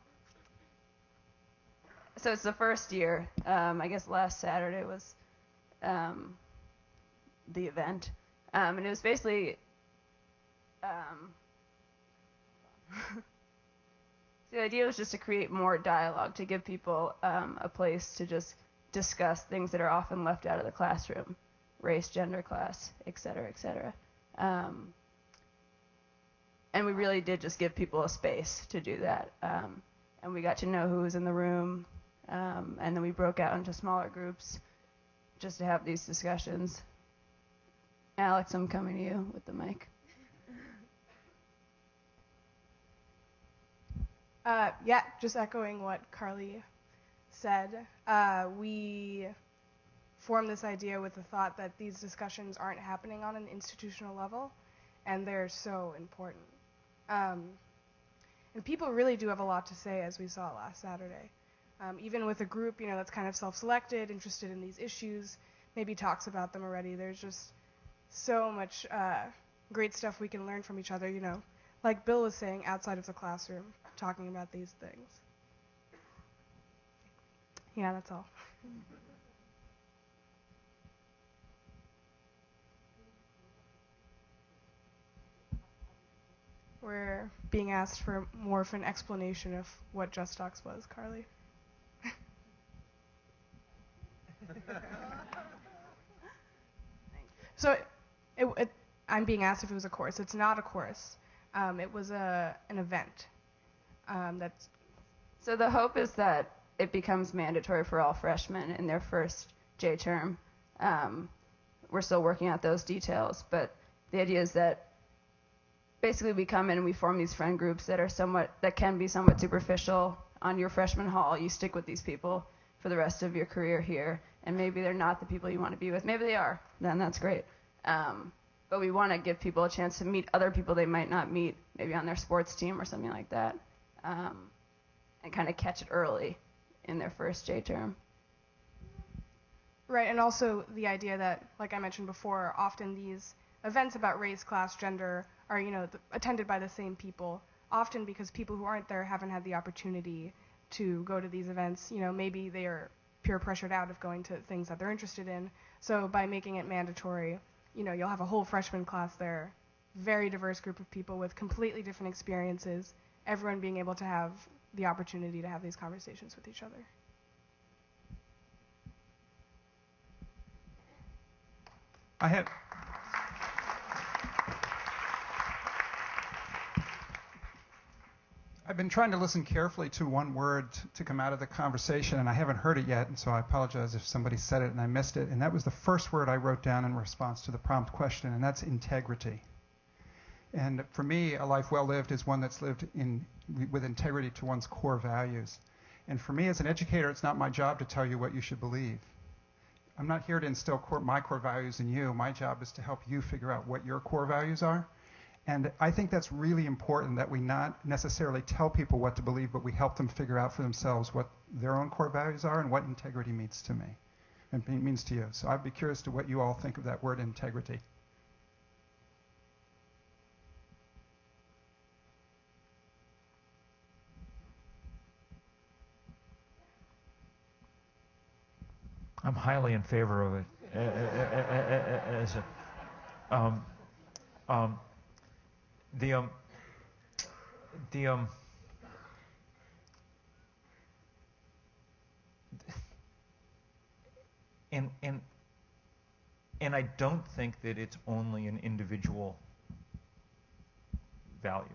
it's the first year. I guess last Saturday was the event. And it was basically... the idea was just to create more dialogue, to give people a place to just discuss things that are often left out of the classroom. Race, gender, class, et cetera, et cetera. And we really did just give people a space to do that. And we got to know who was in the room. And then we broke out into smaller groups just to have these discussions. Alex, I'm coming to you with the mic. Yeah, just echoing what Carly said. We formed this idea with the thought that these discussions aren't happening on an institutional level, and they're so important. And people really do have a lot to say, as we saw last Saturday. Even with a group, that's kind of self-selected, interested in these issues, maybe talks about them already. There's just so much great stuff we can learn from each other, like Bill was saying, outside of the classroom, talking about these things. Yeah, that's all. We're being asked for more of an explanation of what Just Talks was, Carly. So I'm being asked if it was a course. It's not a course. It was an event. So the hope is that it becomes mandatory for all freshmen in their first J term. We're still working out those details, but the idea is that basically we come in and we form these friend groups that can be somewhat superficial on your freshman hall. You stick with these people for the rest of your career here, and maybe they're not the people you want to be with. Maybe they are. Then that's great. But we want to give people a chance to meet other people they might not meet, maybe on their sports team or something like that, and kind of catch it early in their first J term. Right, and also the idea that, like I mentioned before, often these events about race, class, gender are, attended by the same people, often because people who aren't there haven't had the opportunity to go to these events. Maybe they are peer pressured out of going to things that they're interested in. So by making it mandatory, you'll have a whole freshman class there, very diverse group of people with completely different experiences, everyone being able to have the opportunity to have these conversations with each other. I've been trying to listen carefully to one word to come out of the conversation, and I haven't heard it yet, and so I apologize if somebody said it and I missed it. And that was the first word I wrote down in response to the prompt question, and that's integrity. And for me, a life well lived is one that's lived with integrity to one's core values. And for me as an educator, it's not my job to tell you what you should believe. I'm not here to instill my core values in you. My job is to help you figure out what your core values are. And I think that's really important, that we not necessarily tell people what to believe, but we help them figure out for themselves what their own core values are and what integrity means to me and means to you. So I'd be curious to what you all think of that word integrity. I'm highly in favor of it. And I don't think that it's only an individual value.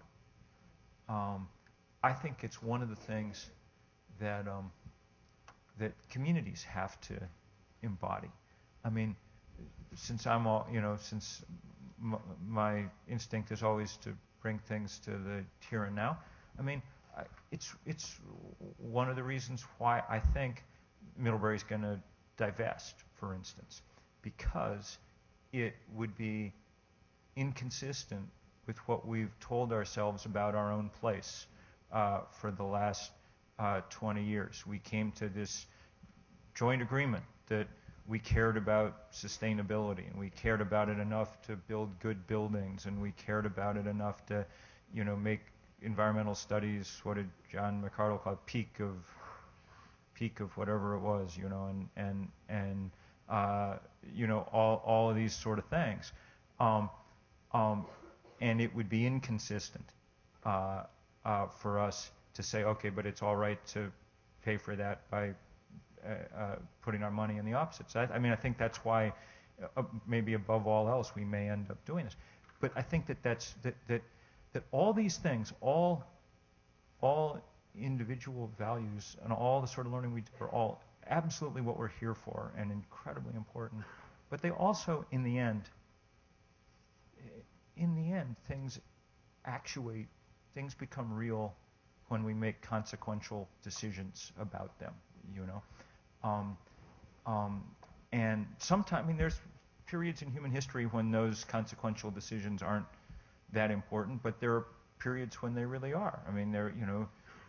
I think it's one of the things that that communities have to embody. I mean, since my instinct is always to bring things to the here and now. I mean, it's one of the reasons why I think Middlebury's going to divest, for instance, because it would be inconsistent with what we've told ourselves about our own place for the last 20 years. We came to this joint agreement that we cared about sustainability, and we cared about it enough to build good buildings, and we cared about it enough to, make environmental studies. What did John McArdle call it? Peak of whatever it was, and all of these sort of things, and it would be inconsistent for us to say, okay, but it's all right to pay for that by putting our money in the opposite. I think that's why, maybe above all else, we may end up doing this. But I think that all these things, all individual values, and all the sort of learning we do are all absolutely what we're here for and incredibly important. But they also, in the end, things actuate, things become real when we make consequential decisions about them, and sometimes, there's periods in human history when those consequential decisions aren't that important, but there are periods when they really are.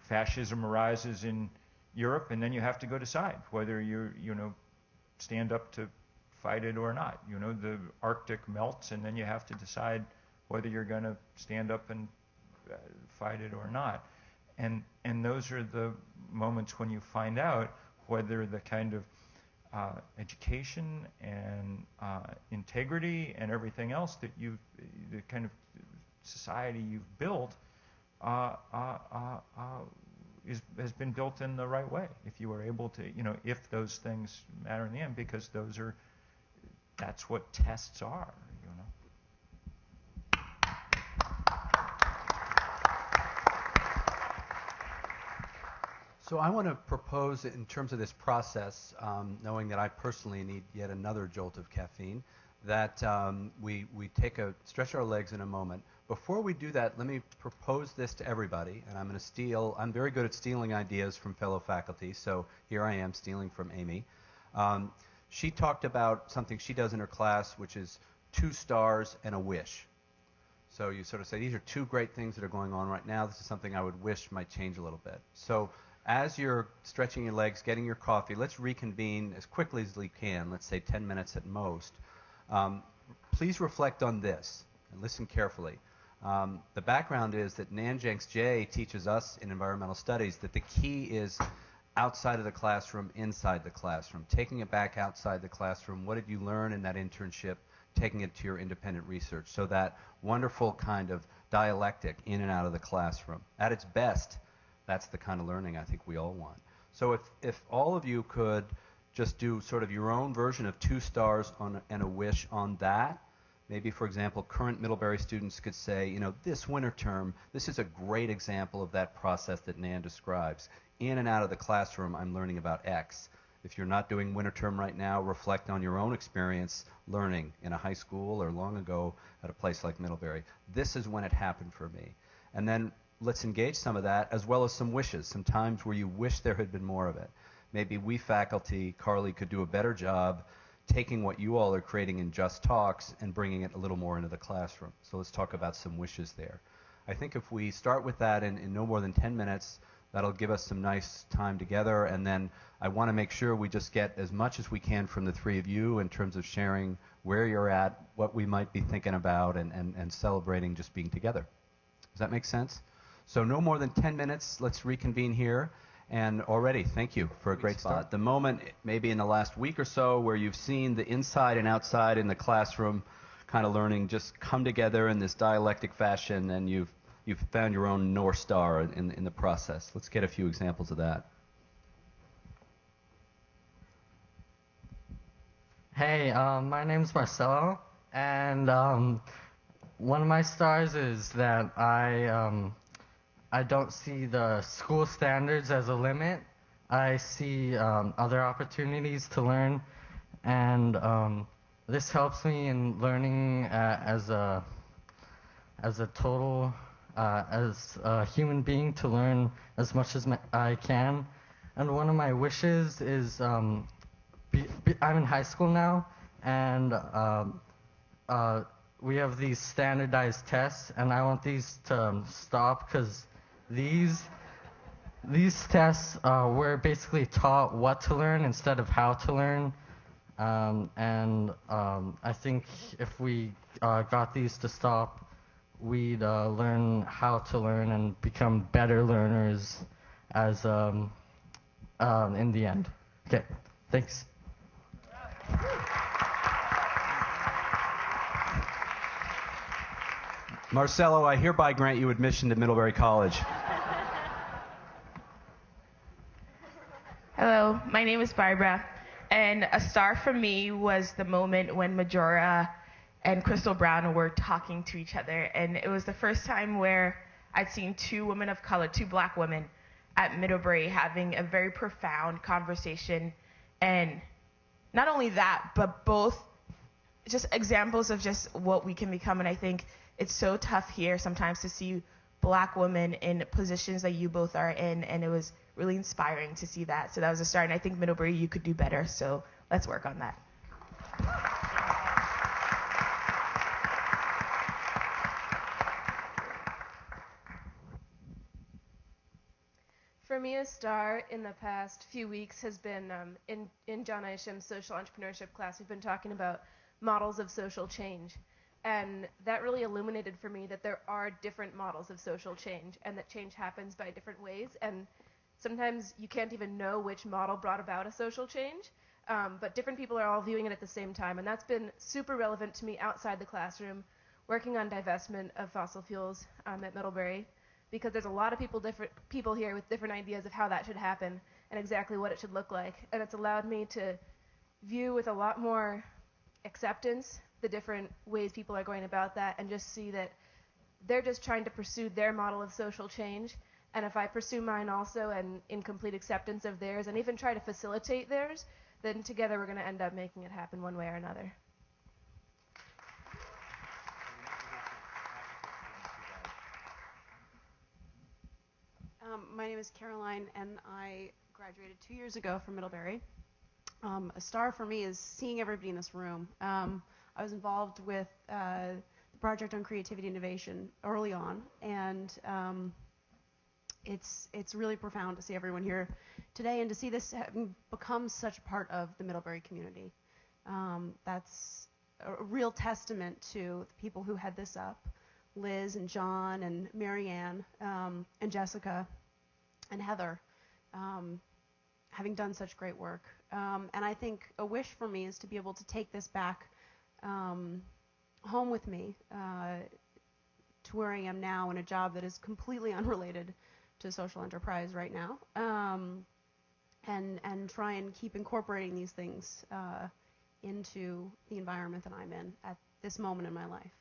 Fascism arises in Europe, and then you have to go decide whether you stand up to fight it or not. The Arctic melts, and then you have to decide whether you're going to stand up and fight it or not. And those are the moments when you find out whether the kind of education and integrity and everything else that the kind of society you've built has been built in the right way. If you are able to, if those things matter in the end, because that's what tests are. So I want to propose, in terms of this process, knowing that I personally need yet another jolt of caffeine, that we stretch our legs in a moment. Before we do that, let me propose this to everybody, and I'm very good at stealing ideas from fellow faculty, so here I am stealing from Amy. She talked about something she does in her class, which is 2 stars and a wish. So you sort of say, these are 2 great things that are going on right now. This is something I would wish might change a little bit. So as you're stretching your legs, getting your coffee, let's reconvene as quickly as we can, let's say 10 minutes at most. Please reflect on this and listen carefully. The background is that Nan Jenks Jay teaches us in environmental studies that the key is outside of the classroom, inside the classroom. Taking it back outside the classroom, what did you learn in that internship, taking it to your independent research. So that wonderful kind of dialectic in and out of the classroom. At its best, that's the kind of learning I think we all want. So if all of you could just do sort of your own version of 2 stars and a wish on that. Maybe, for example, current Middlebury students could say, this winter term, this is a great example of that process that Nan describes. In and out of the classroom, I'm learning about X. If you're not doing winter term right now, reflect on your own experience learning in a high school or long ago at a place like Middlebury. This is when it happened for me. And then let's engage some of that, as well as some wishes, some times where you wish there had been more of it. Maybe we faculty, Carly, could do a better job taking what you all are creating in Just Talks and bringing it a little more into the classroom. So let's talk about some wishes there. I think if we start with that in no more than 10 minutes, that'll give us some nice time together. And then I want to make sure we just get as much as we can from the 3 of you in terms of sharing where you're at, what we might be thinking about, and celebrating just being together. Does that make sense? So no more than 10 minutes. Let's reconvene here. And already, thank you for a great start. The moment, maybe in the last week or so, where you've seen the inside and outside in the classroom kind of learning just come together in this dialectic fashion, and you've found your own North Star in the process. Let's get a few examples of that. Hey, my name's Marcelo, and one of my stars is that I don't see the school standards as a limit. I see other opportunities to learn, and this helps me in learning as a total, as a human being, to learn as much as I can. And one of my wishes is, I'm in high school now, and we have these standardized tests, and I want these to stop, because these tests we're basically taught what to learn instead of how to learn, and I think if we got these to stop, we'd learn how to learn and become better learners as in the end. Okay, thanks. Marcelo, I hereby grant you admission to Middlebury College. Hello, my name is Barbara, and a star for me was the moment when Majora and Crystal Brown were talking to each other, and it was the first time where I'd seen 2 women of color, 2 black women at Middlebury having a very profound conversation, and not only that, but both just examples of just what we can become. And I think it's so tough here sometimes to see black women in positions that you both are in, and it was really inspiring to see that. So that was a start, and I think Middlebury, you could do better, so let's work on that. For me, a star in the past few weeks has been in Jon Isham's Social Entrepreneurship class. We've been talking about models of social change. And that really illuminated for me that there are different models of social change, and that change happens by different ways. And sometimes you can't even know which model brought about a social change, but different people are all viewing it at the same time. And that's been super relevant to me outside the classroom working on divestment of fossil fuels at Middlebury, because there's a lot of people here with different ideas of how that should happen and exactly what it should look like. And it's allowed me to view with a lot more acceptance the different ways people are going about that, and just see that they're just trying to pursue their model of social change. And if I pursue mine also, and in complete acceptance of theirs, and even try to facilitate theirs, then together we're going to end up making it happen one way or another. My name is Caroline, and I graduated 2 years ago from Middlebury. A star for me is seeing everybody in this room. I was involved with the project on creativity and innovation early on, and it's really profound to see everyone here today and to see this having become such part of the Middlebury community. That's a real testament to the people who had this up, Liz and John and Marianne and Jessica and Heather, having done such great work. And I think a wish for me is to be able to take this back home with me to where I am now in a job that is completely unrelated to social enterprise right now, and try and keep incorporating these things into the environment that I'm in at this moment in my life.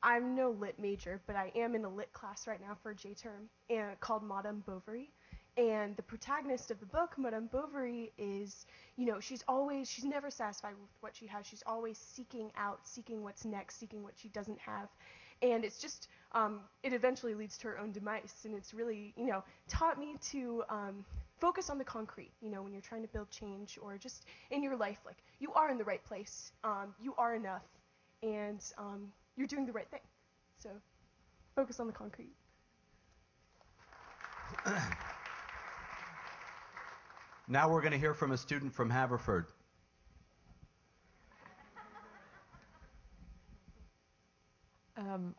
I'm no lit major, but I am in a lit class right now for J term, and called Madame Bovary. And the protagonist of the book, Madame Bovary, is, she's never satisfied with what she has. She's always seeking out, seeking what's next, seeking what she doesn't have. And it's just, it eventually leads to her own demise. And it's really, taught me to focus on the concrete, when you're trying to build change, or just in your life, like, you are in the right place, you are enough, and you're doing the right thing. So focus on the concrete. Now we're going to hear from a student from Haverford.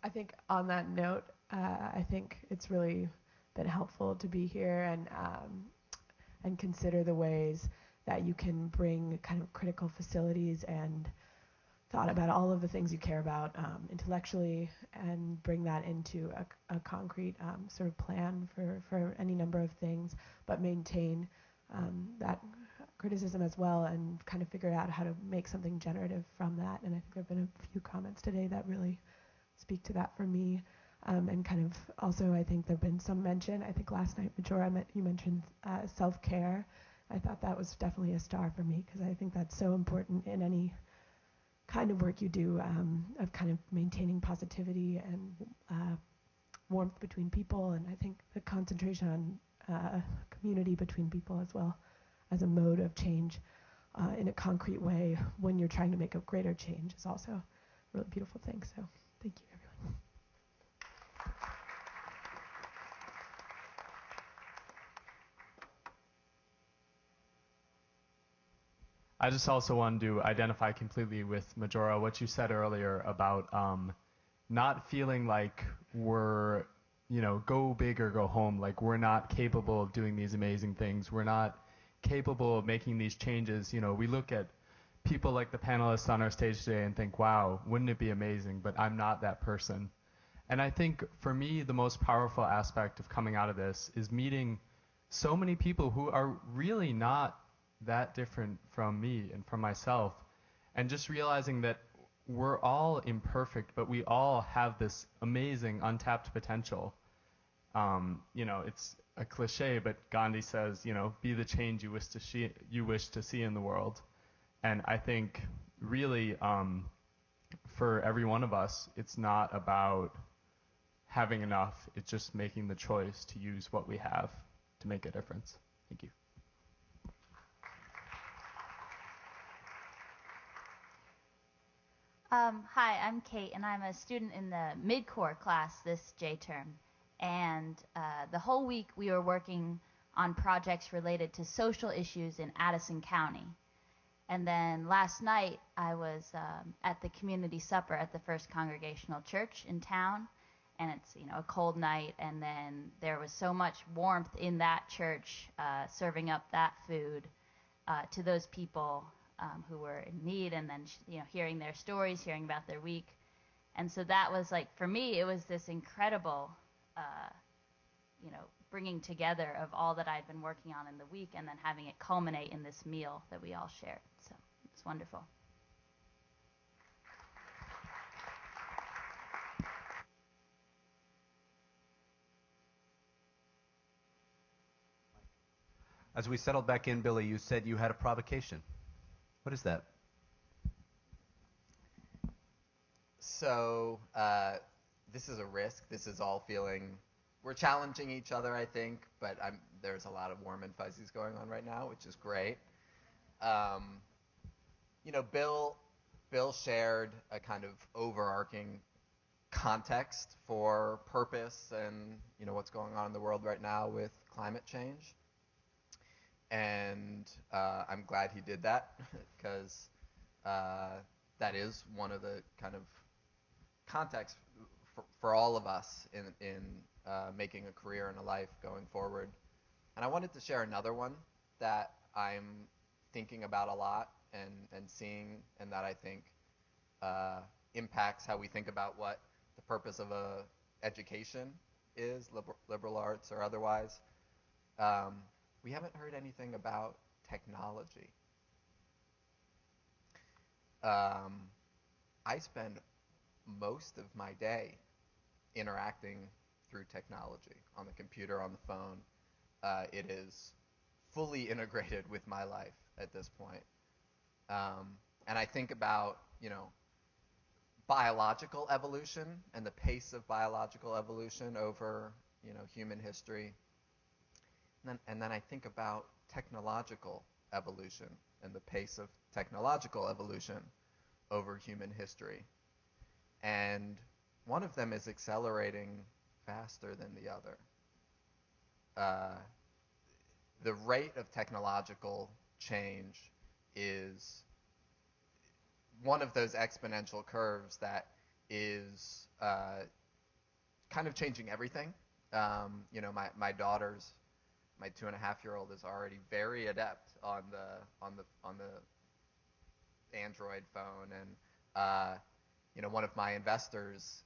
I think on that note, I think it's really been helpful to be here and consider the ways that you can bring kind of critical facilities and thought about all of the things you care about intellectually, and bring that into a concrete sort of plan for any number of things, but maintain that criticism as well, and kind of figure out how to make something generative from that. And I think there have been a few comments today that really speak to that for me. And kind of also, I think there have been some mention, I think last night, Majora, you mentioned self-care. I thought that was definitely a star for me, because I think that's so important in any kind of work you do, of kind of maintaining positivity and warmth between people. And I think the concentration on community between people as well as a mode of change in a concrete way when you're trying to make a greater change is also a really beautiful thing. So thank you, everyone. I just also wanted to identify completely with Majora what you said earlier about not feeling like we're, go big or go home, like we're not capable of doing these amazing things. We're not capable of making these changes. We look at people like the panelists on our stage today and think, wow, wouldn't it be amazing? But I'm not that person. And I think for me, the most powerful aspect of coming out of this is meeting so many people who are really not that different from me and from myself, and just realizing that we're all imperfect, but we all have this amazing untapped potential. It's a cliche, but Gandhi says, be the change you wish to see in the world. And I think really, for every one of us, it's not about having enough. It's just making the choice to use what we have to make a difference. Thank you. Hi, I'm Kate, and I'm a student in the mid-core class this J-term. And the whole week we were working on projects related to social issues in Addison County. And then last night I was at the community supper at the First Congregational Church in town, and it's, you know, a cold night, and then there was so much warmth in that church, serving up that food to those people who were in need, and then you know, hearing their stories, hearing about their week. And so that was like, for me, it was this incredible, you know, bringing together of all that I'd been working on in the week, and then having it culminate in this meal that we all shared. So it's wonderful. As we settled back in, Billy, you said you had a provocation. What is that? So this is a risk. This is all feeling, we're challenging each other, I think, but there's a lot of warm and fuzzies going on right now, which is great. You know, Bill shared a kind of overarching context for purpose and, you know, what's going on in the world right now with climate change. And I'm glad he did that, because that is one of the kind of contexts for all of us in making a career and a life going forward. And I wanted to share another one that I'm thinking about a lot and seeing, and that I think impacts how we think about what the purpose of a education is, liberal arts or otherwise. We haven't heard anything about technology. I spend most of my day interacting through technology, on the computer, on the phone. It is fully integrated with my life at this point. And I think about, you know, biological evolution and the pace of biological evolution over, you know, human history. And then I think about technological evolution and the pace of technological evolution over human history. And one of them is accelerating faster than the other. The rate of technological change is one of those exponential curves that is kind of changing everything. You know, my daughter's, my 2.5-year-old is already very adept on the Android phone, and you know, one of my investors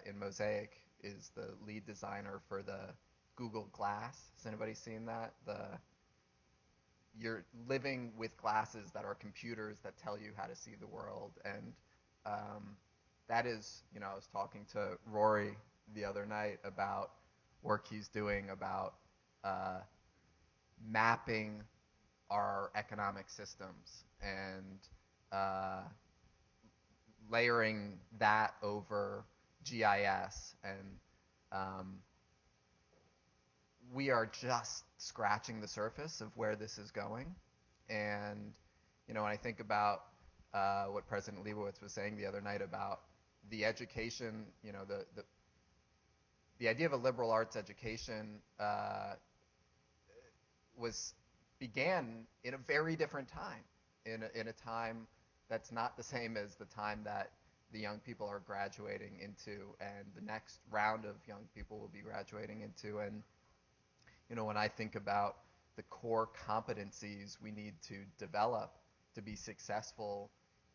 in Mosaic is the lead designer for the Google Glass. Has anybody seen that? You're living with glasses that are computers that tell you how to see the world, and that is, you know, I was talking to Rory the other night about work he's doing about mapping our economic systems and layering that over GIS, and we are just scratching the surface of where this is going. And, you know, when I think about what President Leibowitz was saying the other night about the education, you know, the idea of a liberal arts education began in a very different time, in a time that's not the same as the time that the young people are graduating into, and the next round of young people will be graduating into. And, you know, when I think about the core competencies we need to develop to be successful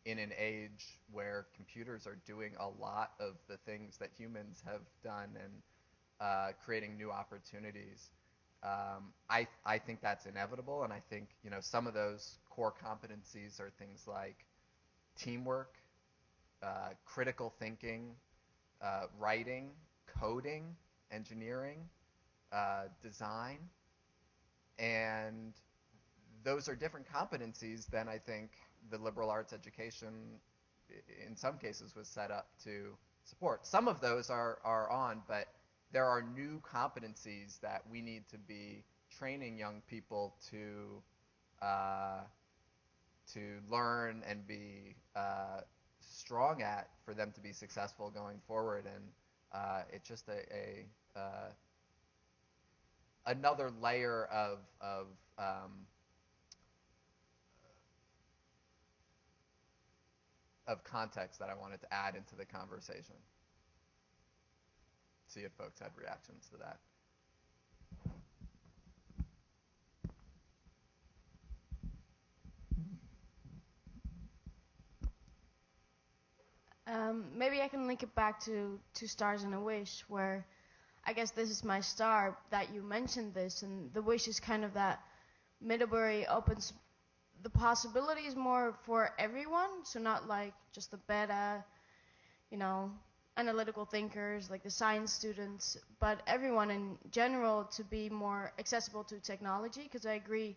in an age where computers are doing a lot of the things that humans have done and creating new opportunities, I think that's inevitable. And I think, you know, some of those core competencies are things like teamwork, critical thinking, writing, coding, engineering, design. And those are different competencies than I think the liberal arts education in some cases was set up to support. Some of those are on, but there are new competencies that we need to be training young people to learn and be strong at for them to be successful going forward. And it's just another layer of context that I wanted to add into the conversation. see if folks had reactions to that. Maybe I can link it back to Two Stars and a Wish, where I guess this is my star that you mentioned this, and the wish is kind of that Middlebury opens the possibilities more for everyone, so not like just the beta, analytical thinkers, like the science students, but everyone in general to be more accessible to technology, because I agree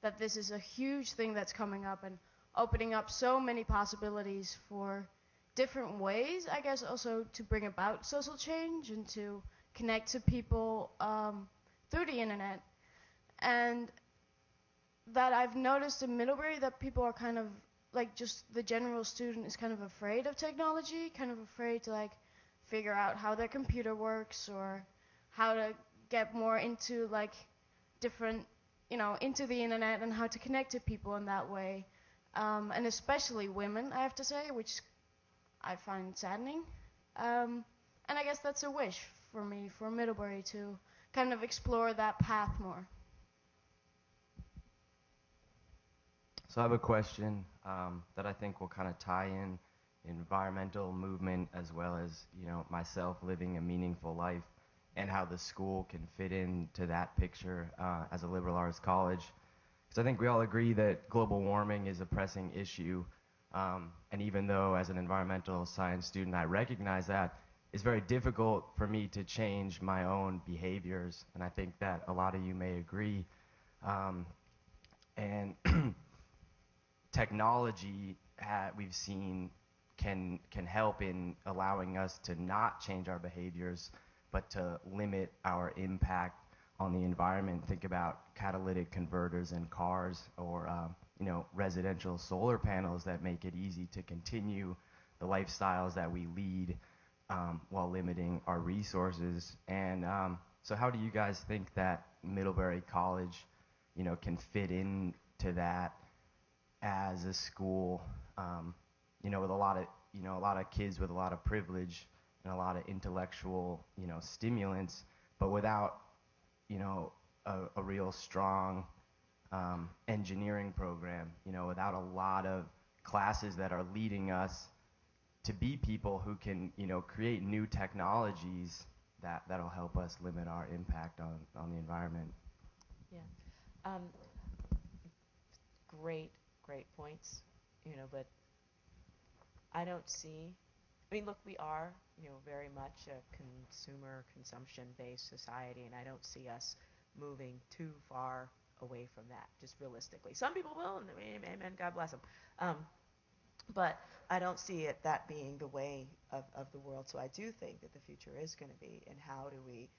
that this is a huge thing that's coming up and opening up so many possibilities for different ways, I guess, also to bring about social change and to connect to people through the internet. And that I've noticed in Middlebury that people are kind of, like, just the general student is kind of afraid of technology, kind of afraid to, like, figure out how their computer works or how to get more into, like, different, into the internet and how to connect to people in that way. And especially women, I have to say, which I find saddening. And I guess that's a wish for me, for Middlebury, to kind of explore that path more. So I have a question that I think will kind of tie in environmental movement as well as, myself living a meaningful life and how the school can fit into that picture as a liberal arts college. Because I think we all agree that global warming is a pressing issue. And even though as an environmental science student I recognize that, it's very difficult for me to change my own behaviors. And I think that a lot of you may agree. And technology we've seen can help in allowing us to not change our behaviors, but to limit our impact on the environment. Think about catalytic converters in cars, or residential solar panels that make it easy to continue the lifestyles that we lead while limiting our resources. And so how do you guys think that Middlebury College, can fit into that as a school, with a lot of kids with a lot of privilege and a lot of intellectual, stimulants, but without, a real strong engineering program, without a lot of classes that are leading us to be people who can, create new technologies that'll help us limit our impact on the environment. Yeah. Great points, but I don't see, look, we are, very much a consumer, consumption-based society, and I don't see us moving too far away from that, just realistically. Some people will, and amen, God bless them. But I don't see that being the way of the world. So I do think that the future is going to be, and how do we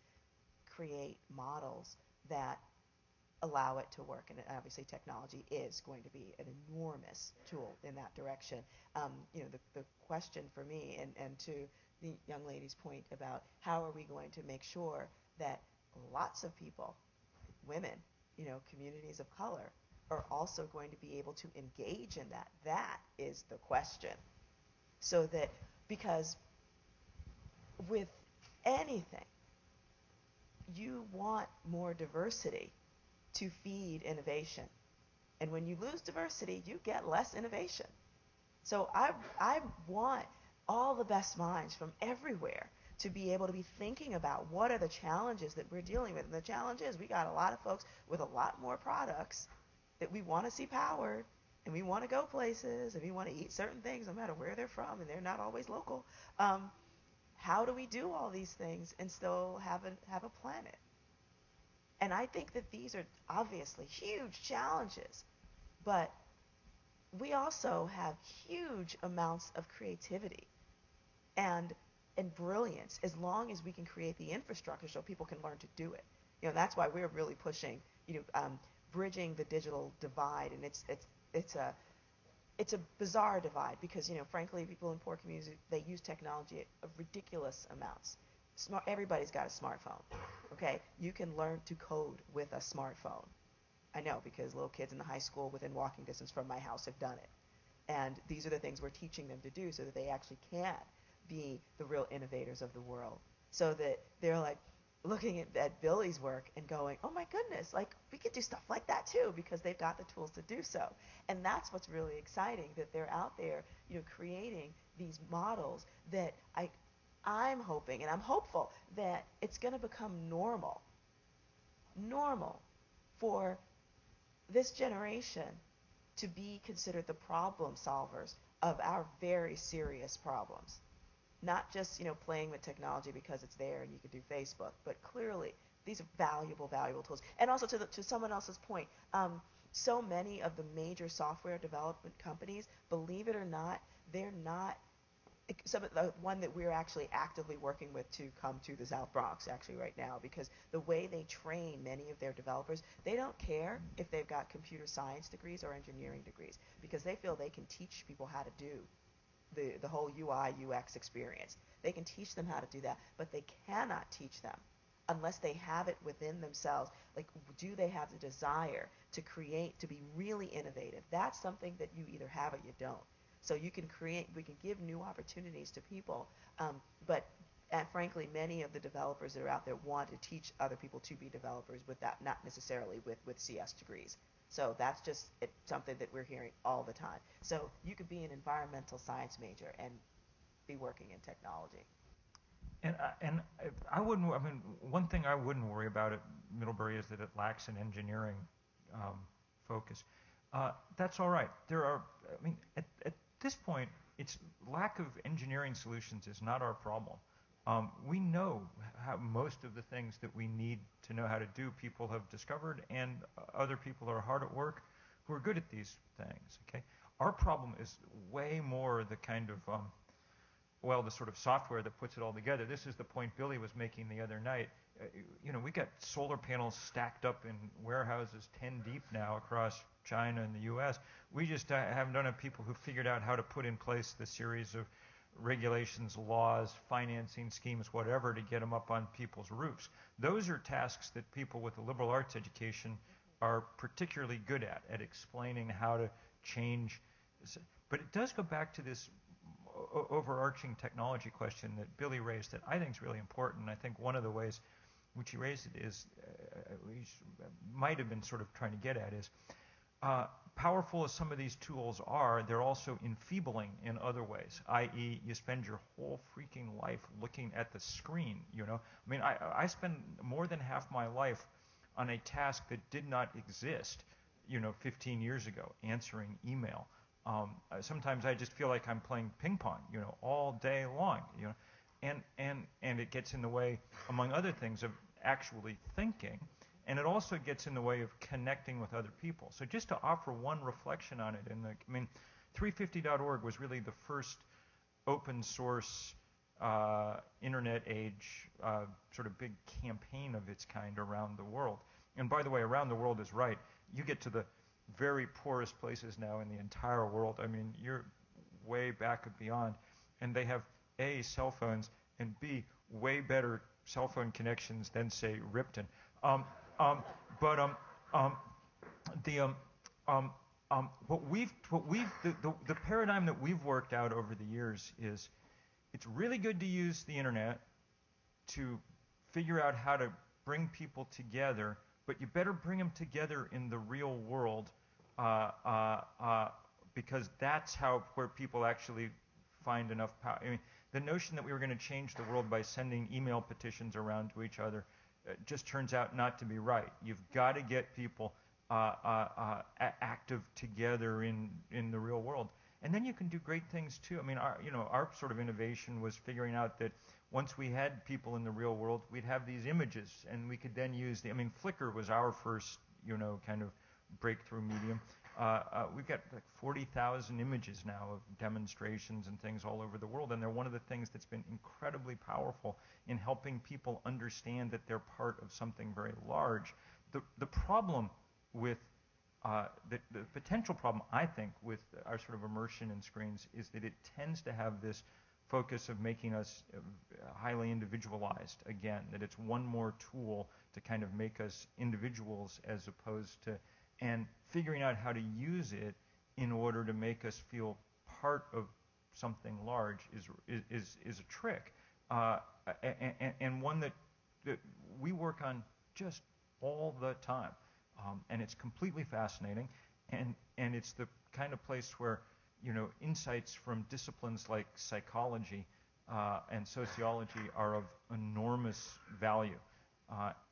create models that allow it to work? And obviously technology is going to be an enormous tool in that direction. The question for me, and to the young lady's point about how are we going to make sure that lots of people, women, communities of color, are also going to be able to engage in that. That is the question. So that, because with anything, you want more diversity to feed innovation. And when you lose diversity, you get less innovation. So I want all the best minds from everywhere to be able to be thinking about what are the challenges that we're dealing with. And the challenge is we got a lot of folks with a lot more products that we want to see powered, and we want to go places, and we want to eat certain things no matter where they're from, and they're not always local. How do we do all these things and still have a planet? And I think that these are obviously huge challenges, but we also have huge amounts of creativity and brilliance, as long as we can create the infrastructure so people can learn to do it. That's why we're really pushing, bridging the digital divide, and it's a bizarre divide because, frankly, people in poor communities, they use technology at ridiculous amounts. Everybody's got a smartphone, okay? You can learn to code with a smartphone. I know, because little kids in the high school within walking distance from my house have done it. And these are the things we're teaching them to do so that they actually can be the real innovators of the world. so that they're like looking at Billy's work and going, oh my goodness, like we could do stuff like that too, because they've got the tools to do so. And that's what's really exciting, that they're out there, creating these models that I'm hoping, and I'm hopeful that it's going to become normal for this generation to be considered the problem solvers of our very serious problems. Not just, playing with technology because it's there and you can do Facebook, but clearly these are valuable tools. And also to someone else's point, so many of the major software development companies, believe it or not, they're not. Some of the one that we're actually actively working with to come to the South Bronx actually right now, because the way they train many of their developers, they don't care if they've got computer science degrees or engineering degrees, because they feel they can teach people how to do the whole UI UX experience. They can teach them how to do that, but they cannot teach them unless they have it within themselves. Like, do they have the desire to create, to be really innovative? That's something that you either have or you don't. So you can create, we can give new opportunities to people, but frankly, many of the developers that are out there want to teach other people to be developers without, not necessarily with CS degrees. So that's just something that we're hearing all the time. So you could be an environmental science major and be working in technology. And I wouldn't. I mean, one thing I wouldn't worry about at Middlebury is that it lacks an engineering focus. That's all right. There are. I mean, at this point, it's lack of engineering solutions is not our problem. We know how most of the things that we need to know how to do, people have discovered, and other people are hard at work who are good at these things. Okay, our problem is way more the kind of the sort of software that puts it all together. This is the point Billy was making the other night. We got solar panels stacked up in warehouses 10 deep now across China and the U.S. We just don't have people who figured out how to put in place the series of regulations, laws, financing schemes, whatever, to get them up on people's roofs. Those are tasks that people with a liberal arts education are particularly good at explaining how to change. But it does go back to this overarching technology question that Billy raised that I think is really important. I think one of the ways which he raised it is, he might have been sort of trying to get at is, powerful as some of these tools are, they're also enfeebling in other ways, i.e. you spend your whole freaking life looking at the screen, I mean, I spend more than half my life on a task that did not exist, 15 years ago, answering email. Sometimes I just feel like I'm playing ping pong, all day long, and it gets in the way, among other things, of actually thinking. And it also gets in the way of connecting with other people. So just to offer one reflection on it, 350.org was really the first open source internet age sort of big campaign of its kind around the world. And by the way, around the world is right. You get to the very poorest places now in the entire world. I mean, you're way back and beyond. And they have A, cell phones, and B, way better cell phone connections than, say, Ripton. The paradigm that we've worked out over the years is it's really good to use the internet to figure out how to bring people together, but you better bring them together in the real world, because that's where people actually find enough power. I mean, the notion that we were going to change the world by sending email petitions around to each other just turns out not to be right. You've got to get people active together in the real world. And then you can do great things too. I mean, our sort of innovation was figuring out that once we had people in the real world, we'd have these images, and we could then use Flickr was our first, kind of breakthrough medium. We've got like 40,000 images now of demonstrations and things all over the world, and they're one of the things that's been incredibly powerful in helping people understand that they're part of something very large. The problem with the potential problem, I think, with our sort of immersion in screens is that it tends to have this focus of making us highly individualized again, that it's one more tool to kind of make us individuals as opposed to, and figuring out how to use it in order to make us feel part of something large is a trick. and one that we work on just all the time. And it's completely fascinating, and it's the kind of place where, insights from disciplines like psychology and sociology are of enormous value.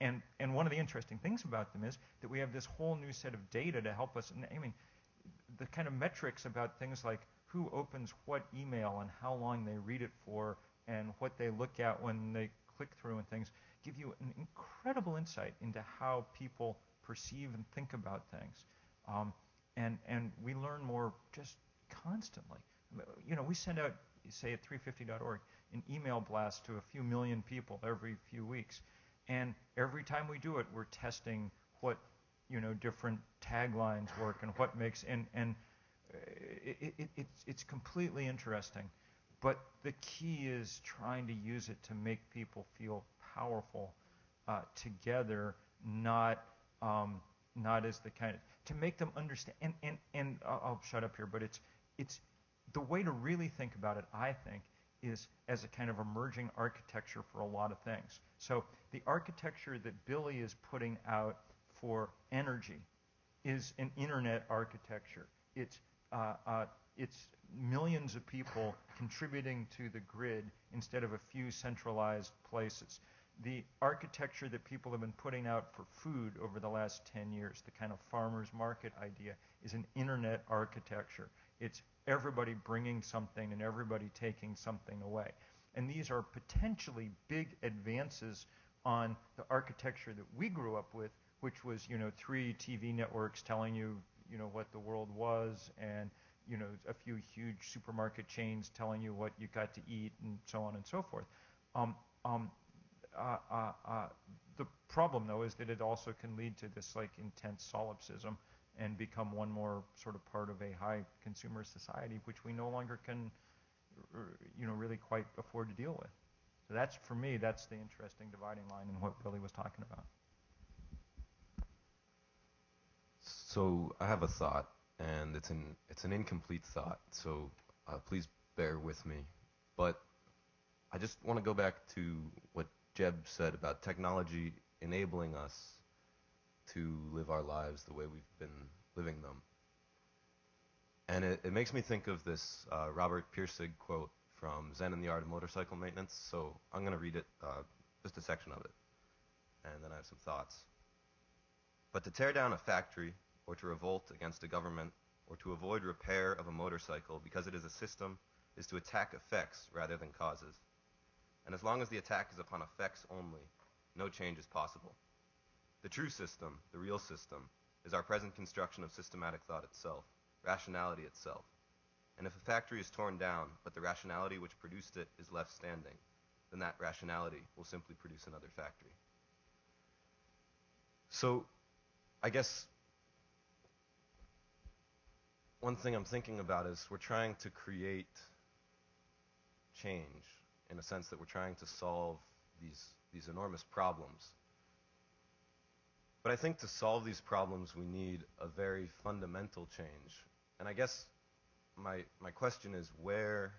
And one of the interesting things about them is that we have this whole new set of data to help us. I mean, the kind of metrics about things like who opens what email and how long they read it for and what they look at when they click through and things give you an incredible insight into how people perceive and think about things. And we learn more just constantly. We send out, say at 350.org, an email blast to a few million people every few weeks. And every time we do it, we're testing what, different taglines work and what makes, and it's completely interesting. But the key is trying to use it to make people feel powerful together, not as the kind of, to make them understand. And I'll shut up here, but it's the way to really think about it, I think, is as a kind of emerging architecture for a lot of things. So the architecture that Billy is putting out for energy is an internet architecture. It's millions of people contributing to the grid instead of a few centralized places. The architecture that people have been putting out for food over the last 10 years, the kind of farmers market idea, is an internet architecture. It's everybody bringing something and everybody taking something away. And these are potentially big advances on the architecture that we grew up with, which was, 3 TV networks telling you, what the world was, and, a few huge supermarket chains telling you what you got to eat, and so on and so forth. The problem, though, is that it also can lead to this intense solipsism and become one more sort of part of a high consumer society, which we no longer can, really quite afford to deal with. So that's, for me, that's the interesting dividing line in what Billy was talking about. So I have a thought, and it's an incomplete thought, so please bear with me. But I just want to go back to what Jeb said about technology enabling us to live our lives the way we've been living them. And it makes me think of this Robert Pirsig quote from Zen and the Art of Motorcycle Maintenance. So I'm going to read it, just a section of it, and then I have some thoughts. But to tear down a factory, or to revolt against a government, or to avoid repair of a motorcycle because it is a system, is to attack effects rather than causes. And as long as the attack is upon effects only, no change is possible. The true system, the real system, is our present construction of systematic thought itself, rationality itself. And if a factory is torn down, but the rationality which produced it is left standing, then that rationality will simply produce another factory. So, I guess one thing I'm thinking about is we're trying to create change in a sense that we're trying to solve these enormous problems. But I think to solve these problems we need a very fundamental change. And I guess my question is, where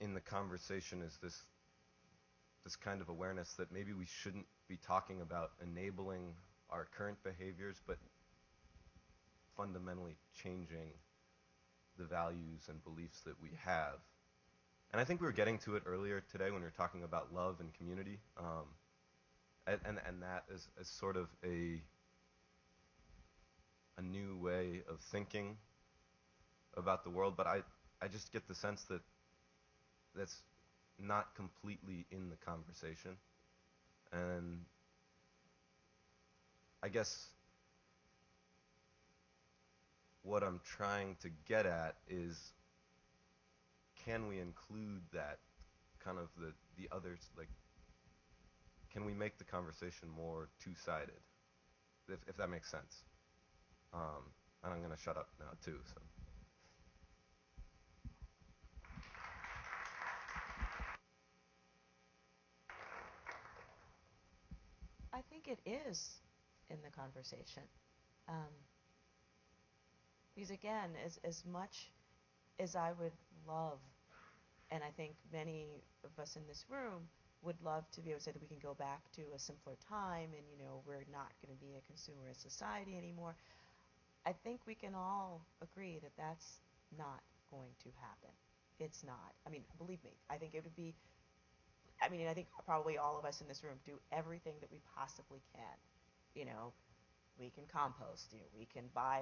in the conversation is this kind of awareness that maybe we shouldn't be talking about enabling our current behaviors, but fundamentally changing the values and beliefs that we have. And I think we were getting to it earlier today when we were talking about love and community, and that is sort of a new way of thinking about the world. But I just get the sense that that's not completely in the conversation. And I guess what I'm trying to get at is, can we include that kind of the others, like, can we make the conversation more two-sided, if that makes sense? And I'm going to shut up now too. So. I think it is in the conversation. Because again, as much as I would love And I think many of us in this room would love to be able to say that we can go back to a simpler time and, we're not going to be a consumerist society anymore. I think we can all agree that that's not going to happen. It's not. I mean, believe me, I think it would be, I think probably all of us in this room do everything that we possibly can. We can compost, we can buy,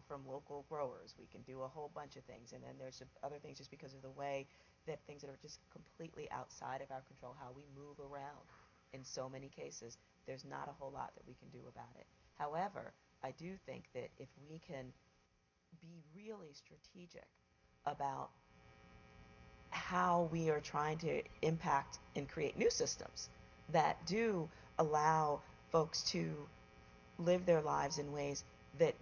from local growers, we can do a whole bunch of things. And then there's other things just because of the way that things that are just completely outside of our control, how we move around in so many cases, there's not a whole lot that we can do about it. However, I do think that if we can be really strategic about how we are trying to impact and create new systems that do allow folks to live their lives in ways that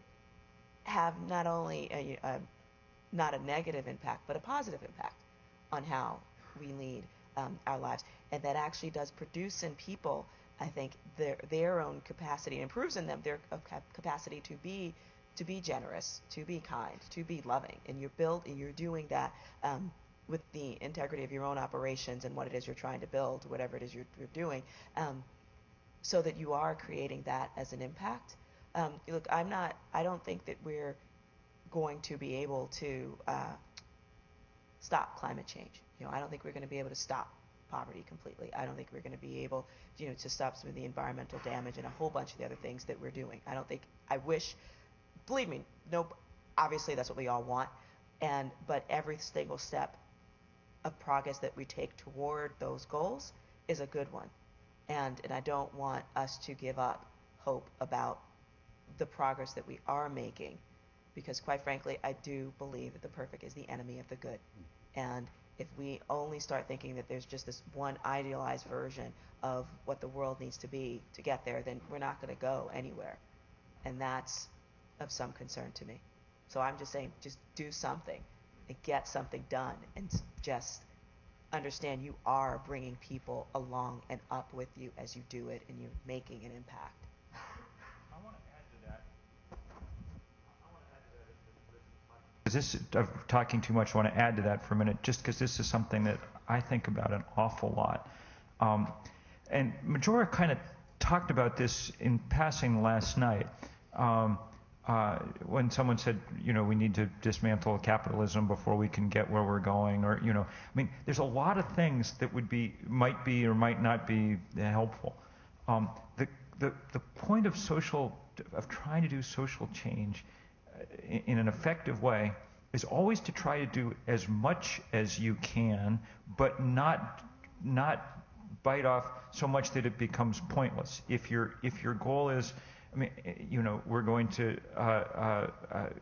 have not only not a negative impact, but a positive impact on how we lead our lives, and that actually does produce in people, I think, their own capacity, improves in them their capacity to be generous, to be kind, to be loving, and you're doing that with the integrity of your own operations and what it is you're trying to build, whatever it is you're doing. So that you are creating that as an impact. Look, I don't think that we're going to be able to stop climate change. I don't think we're going to be able to stop poverty completely. I don't think we're going to be able, to stop some of the environmental damage and a whole bunch of the other things that we're doing. I wish, believe me, no, obviously that's what we all want, but every single step of progress that we take toward those goals is a good one. And I don't want us to give up hope about the progress that we are making, because quite frankly, I do believe that the perfect is the enemy of the good. And if we only start thinking that there's just this one idealized version of what the world needs to be to get there, then we're not going to go anywhere. And that's of some concern to me. So I'm just saying, just do something and get something done, and just understand you are bringing people along and up with you as you do it, and you're making an impact. I want to add to that. Because this is talking too much. I want to add to that for a minute, just because this is something that I think about an awful lot. And Majora kind of talked about this in passing last night. When someone said, we need to dismantle capitalism before we can get where we're going, or, there's a lot of things that might be or might not be helpful. The point of trying to do social change in an effective way is always to try to do as much as you can, but not bite off so much that it becomes pointless. If your goal is, we're going to,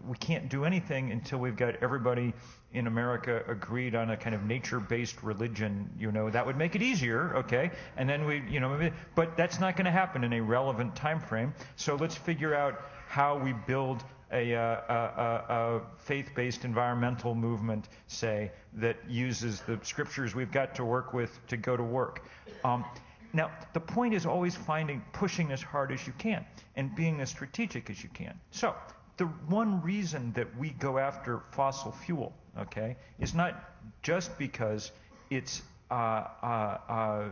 we can't do anything until we've got everybody in America agreed on a kind of nature-based religion, that would make it easier, okay? And then but that's not going to happen in a relevant time frame. So let's figure out how we build a faith-based environmental movement, say, that uses the scriptures we've got to work with to go to work. Now, the point is always pushing as hard as you can and being as strategic as you can. So, the one reason that we go after fossil fuel, okay, is not just because it's an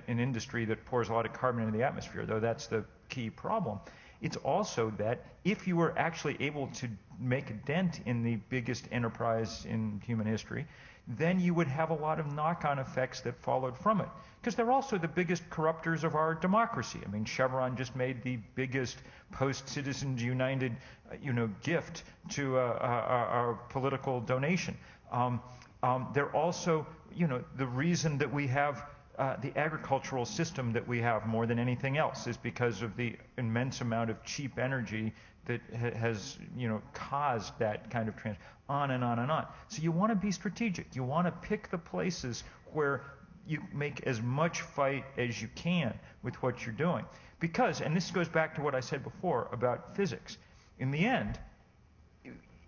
industry that pours a lot of carbon into the atmosphere, though that's the key problem. It's also that if you were actually able to make a dent in the biggest enterprise in human history, then you would have a lot of knock-on effects that followed from it. Because they're also the biggest corruptors of our democracy. Chevron just made the biggest post-Citizens United, gift to our political donation. They're also, the reason that we have the agricultural system that we have more than anything else is because of the immense amount of cheap energy that has, caused that kind of on and on and on. So you want to be strategic. You want to pick the places where you make as much fight as you can with what you're doing. Because, and this goes back to what I said before about physics, in the end,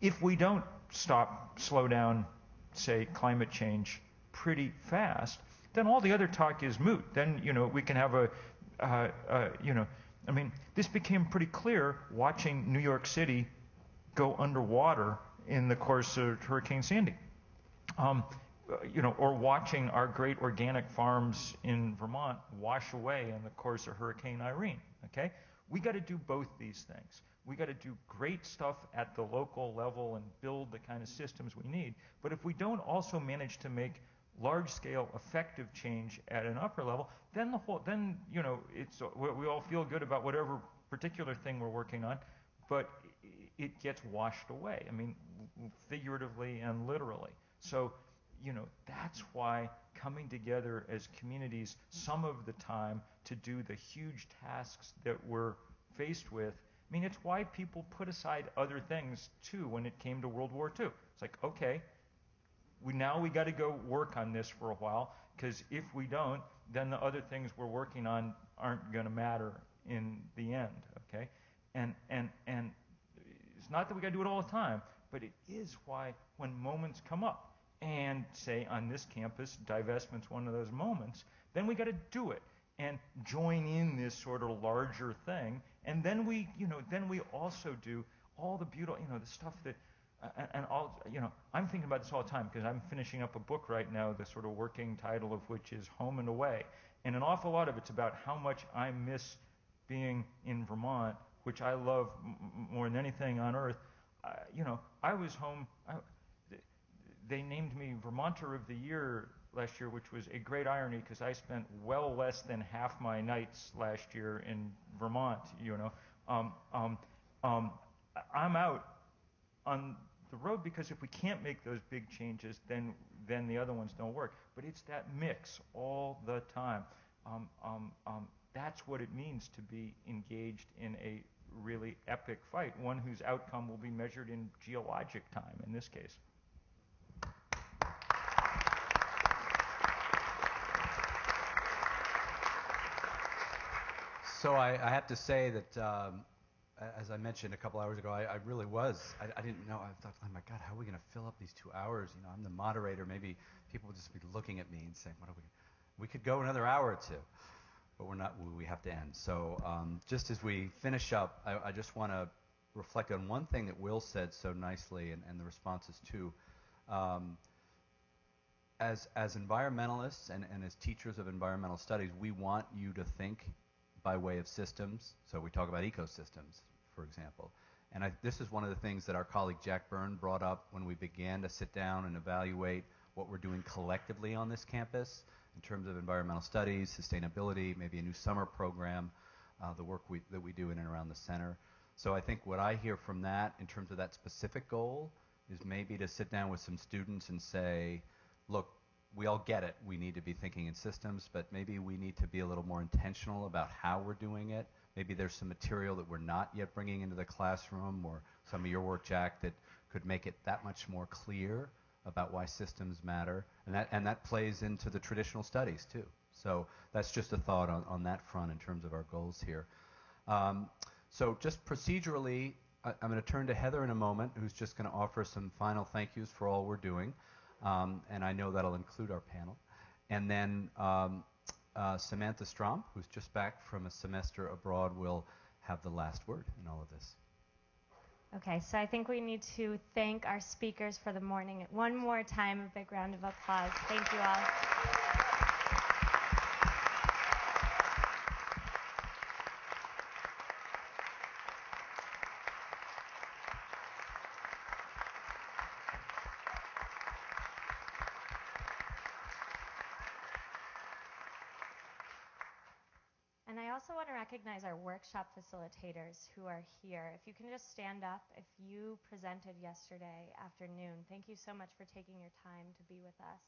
if we don't slow down, say, climate change pretty fast, then all the other talk is moot. Then, we can have this became pretty clear watching New York City go underwater in the course of Hurricane Sandy. Or watching our great organic farms in Vermont wash away in the course of Hurricane Irene. Okay, we got to do both these things. We got to do great stuff at the local level and build the kind of systems we need. But if we don't also manage to make large-scale, effective change at an upper level, then we all feel good about whatever particular thing we're working on, but it gets washed away. I mean, figuratively and literally. So, that's why coming together as communities some of the time to do the huge tasks that we're faced with. I mean, it's why people put aside other things too when it came to World War II. It's like, okay, we got to go work on this for a while, because if we don't, then the other things we're working on aren't going to matter in the end. Okay, and it's not that we got to do it all the time, but it is why when moments come up, and say on this campus, divestment's one of those moments, then we got to do it and join in this sort of larger thing. And then we also do all the beautiful, the stuff that, I'm thinking about this all the time because I'm finishing up a book right now, the sort of working title of which is Home and Away. And an awful lot of it's about how much I miss being in Vermont, which I love more than anything on earth. I was home. They named me Vermonter of the Year last year, which was a great irony because I spent well less than half my nights last year in Vermont. I'm out on the road because if we can't make those big changes, then the other ones don't work. But it's that mix all the time. That's what it means to be engaged in a really epic fight, one whose outcome will be measured in geologic time in this case. So I have to say that, as I mentioned a couple hours ago, I really was. I didn't know. I thought, oh my God, how are we going to fill up these 2 hours? I'm the moderator. Maybe people will just be looking at me and saying, what are we? We could go another hour or two, but we're not. We have to end. So just as we finish up, I just want to reflect on one thing that Will said so nicely, and the responses too. As environmentalists and as teachers of environmental studies, we want you to think by way of systems. So we talk about ecosystems, for example. And this is one of the things that our colleague Jack Byrne brought up when we began to sit down and evaluate what we're doing collectively on this campus in terms of environmental studies, sustainability, maybe a new summer program, the work that we do in and around the center. So I think what I hear from that in terms of that specific goal is maybe to sit down with some students and say, look, we all get it. We need to be thinking in systems, but maybe we need to be a little more intentional about how we're doing it. Maybe there's some material that we're not yet bringing into the classroom, or some of your work, Jack, that could make it that much more clear about why systems matter. And that plays into the traditional studies too. So that's just a thought on that front in terms of our goals here. So just procedurally, I'm going to turn to Heather in a moment, who's just going to offer some final thank yous for all we're doing. And I know that'll include our panel. And then Samantha Strom, who's just back from a semester abroad, will have the last word in all of this. Okay, so I think we need to thank our speakers for the morning. One more time, a big round of applause. Thank you all. And I also want to recognize our workshop facilitators who are here. If you can just stand up, if you presented yesterday afternoon, thank you so much for taking your time to be with us.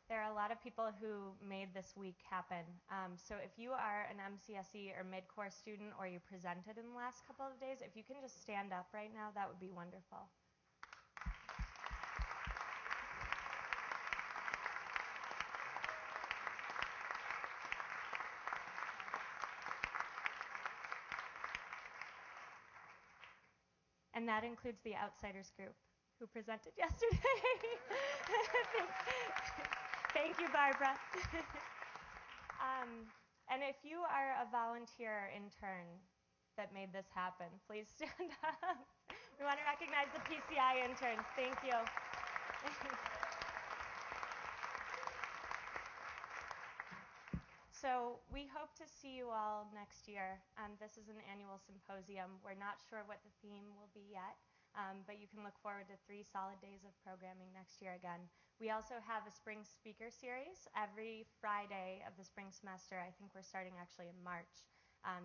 There are a lot of people who made this week happen. So if you are an MCSE or mid-course student, or you presented in the last couple of days, if you can just stand up right now, that would be wonderful. And that includes the Outsiders group who presented yesterday. Thank you, Barbara. And if you are a volunteer intern that made this happen, please stand up. We want to recognize the PCI interns. Thank you. So we hope to see you all next year. This is an annual symposium. We're not sure what the theme will be yet, but you can look forward to 3 solid days of programming next year again. We also have a spring speaker series every Friday of the spring semester. I think we're starting actually in March.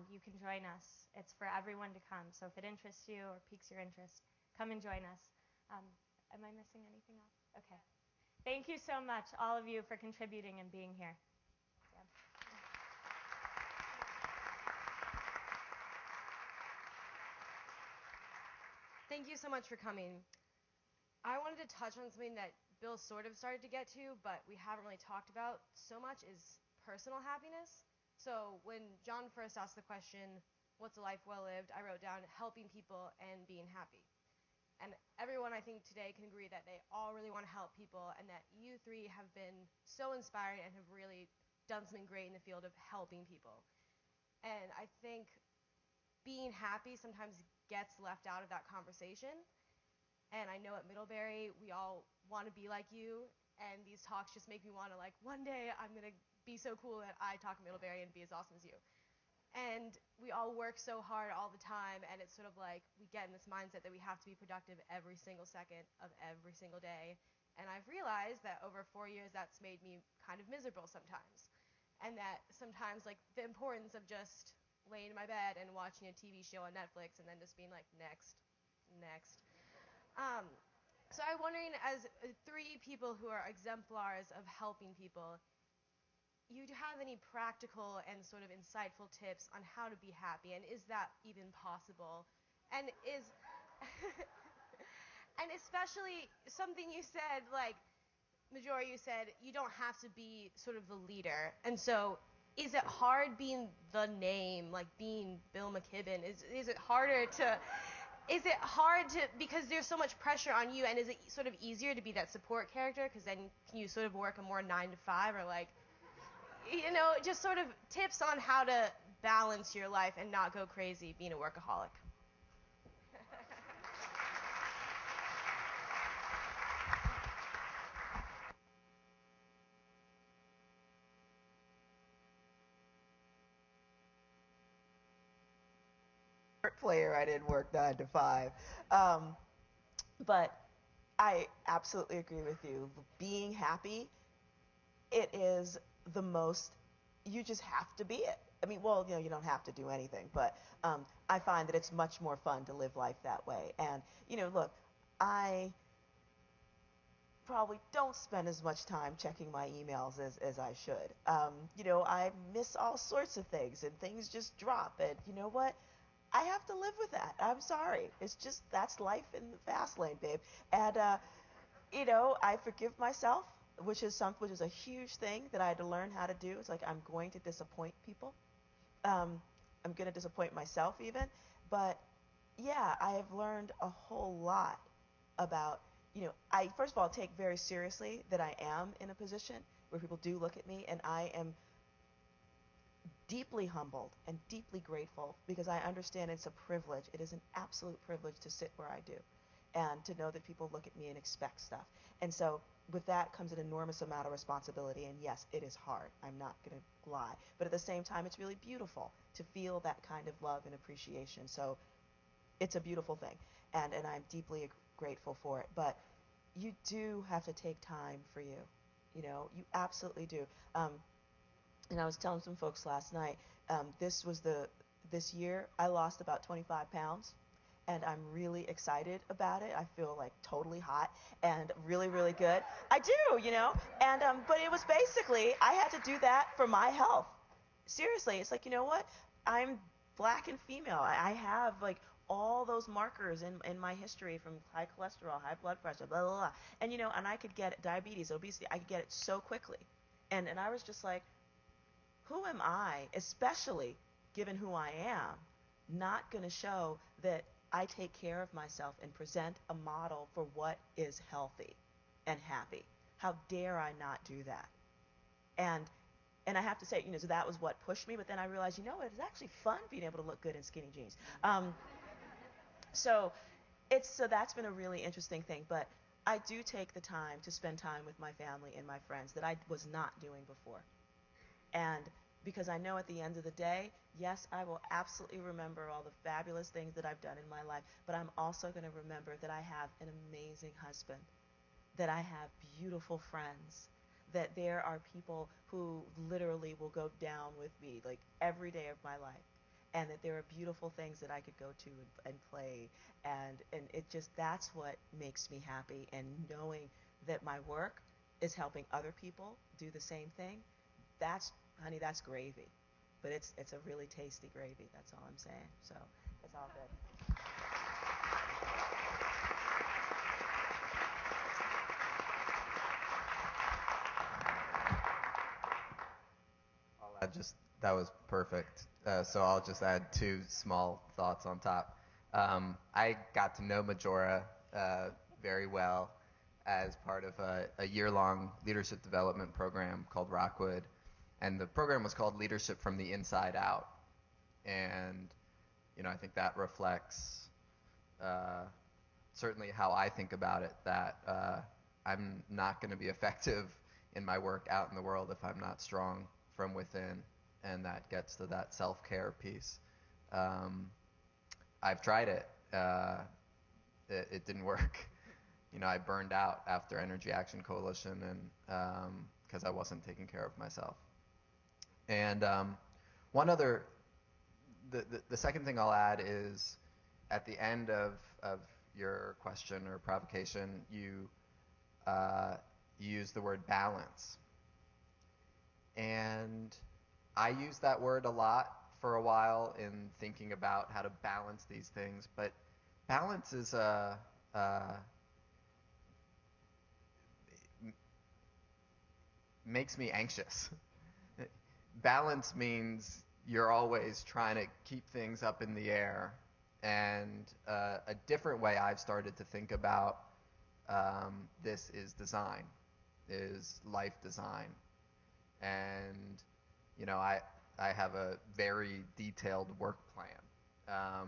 You can join us. It's for everyone to come. So if it interests you or piques your interest, come and join us. Am I missing anything else? Okay. Thank you so much, all of you, for contributing and being here. Thank you so much for coming. I wanted to touch on something that Bill sort of started to get to, but we haven't really talked about so much, is personal happiness. So when John first asked the question, what's a life well lived, I wrote down helping people and being happy. And everyone, I think, today can agree that they all really want to help people, and that you 3 have been so inspiring and have really done something great in the field of helping people. And I think being happy sometimes gets left out of that conversation. And I know at Middlebury, we all want to be like you, and these talks just make me want to, like, one day I'm going to be so cool that I talk at Middlebury and be as awesome as you. And we all work so hard all the time, and it's sort of like we get in this mindset that we have to be productive every single second of every single day. And I've realized that over 4 years, that's made me kind of miserable sometimes. And that sometimes, like, the importance of just laying in my bed and watching a TV show on Netflix and then just being like, next. So I'm wondering, as 3 people who are exemplars of helping people, you have any practical and sort of insightful tips on how to be happy, and is that even possible? And and especially something you said, like, Majora, you said you don't have to be sort of the leader. And so is it hard being the name, like being Bill McKibben? Is it harder to... Is it hard to, because there's so much pressure on you, and is it sort of easier to be that support character, because then can you sort of work a more 9 to 5, or like, you know, just sort of tips on how to balance your life and not go crazy being a workaholic? Player, I didn't work 9 to 5. But I absolutely agree with you. Being happy, it is the most, you just have to be it. I mean, well, you know, you don't have to do anything, but I find that it's much more fun to live life that way. And, you know, look, I probably don't spend as much time checking my emails as I should. You know, I miss all sorts of things, and things just drop. And you know what? I have to live with that. I'm sorry. It's just, that's life in the fast lane, babe. And, you know, I forgive myself, which is a huge thing that I had to learn how to do. It's like, I'm going to disappoint people. I'm going to disappoint myself even. But, yeah, I have learned a whole lot about, you know, I, first of all, take very seriously that I am in a position where people do look at me, and I am deeply humbled and deeply grateful, because I understand it's a privilege. It is an absolute privilege to sit where I do, and to know that people look at me and expect stuff. And so with that comes an enormous amount of responsibility, and yes, it is hard. I'm not going to lie. But at the same time, it's really beautiful to feel that kind of love and appreciation. So it's a beautiful thing, and I'm deeply grateful for it. But you do have to take time for you. You know, you absolutely do. And I was telling some folks last night, this year I lost about 25 pounds, and I'm really excited about it. I feel like totally hot and really, really good. I do, you know, and but it was basically, I had to do that for my health. Seriously, it's like, you know what? I'm black and female. I have like all those markers in my history, from high cholesterol, high blood pressure, blah, blah, blah. And, you know, and I could get diabetes, obesity. I could get it so quickly. And I was just like, who am I, especially given who I am, not going to show that I take care of myself and present a model for what is healthy and happy? How dare I not do that? And And I have to say, so that was what pushed me. But then I realized, it's actually fun being able to look good in skinny jeans. So that's been a really interesting thing. But I do take the time to spend time with my family and my friends that I was not doing before. And because I know at the end of the day, yes, I will absolutely remember all the fabulous things that I've done in my life, but I'm also going to remember that I have an amazing husband, that I have beautiful friends, that there are people who literally will go down with me like every day of my life, and that there are beautiful things that I could go to and play, and it just, that's what makes me happy. And knowing that my work is helping other people do the same thing, that's gravy. But it's a really tasty gravy, that's all I'm saying. So it's all good. That was perfect. So I'll just add 2 small thoughts on top. I got to know Majora very well as part of a year-long leadership development program called Rockwood. And the program was called Leadership from the Inside Out. And, I think that reflects certainly how I think about it, that I'm not going to be effective in my work out in the world if I'm not strong from within. And that gets to that self-care piece. I've tried it. It didn't work. I burned out after Energy Action Coalition, and because I wasn't taking care of myself. And the second thing I'll add is, at the end of your question or provocation, you use the word balance. And I used that word a lot for a while in thinking about how to balance these things, but balance is makes me anxious. Balance means you're always trying to keep things up in the air. And a different way I've started to think about this is design, is life design. And, I have a very detailed work plan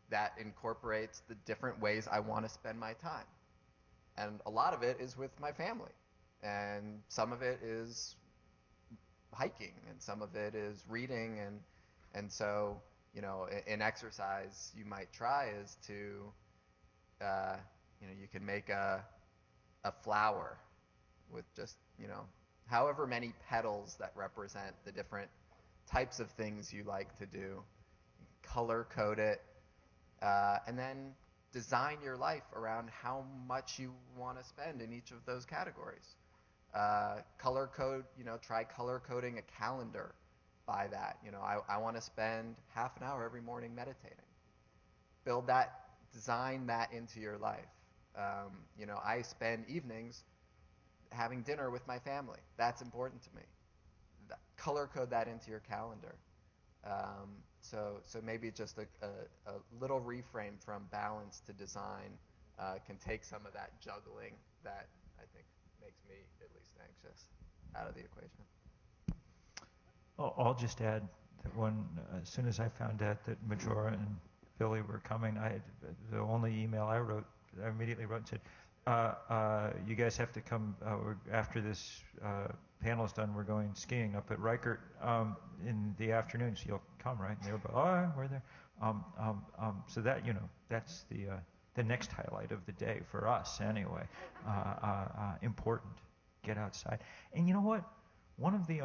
that incorporates the different ways I want to spend my time. And a lot of it is with my family. And some of it is hiking, and some of it is reading. And so, in exercise you might try is to, you can make a flower with just, however many petals that represent the different types of things you like to do. Color code it, and then design your life around how much you want to spend in each of those categories. Color code, try color coding a calendar by that. I want to spend half an hour every morning meditating. Build that, design that into your life. I spend evenings having dinner with my family. That's important to me. Color code that into your calendar. So maybe just a little reframe from balance to design can take some of that juggling that I think makes me at least anxious out of the equation. I'll just add that as soon as I found out that Majora and Billy were coming, the only email I immediately wrote and said, you guys have to come after this panel's done. We're going skiing up at Reichert in the afternoon, so you'll come, right? And they were like, oh, we're there. So that, that's the next highlight of the day for us anyway. Important. Get outside. And you know what? One of the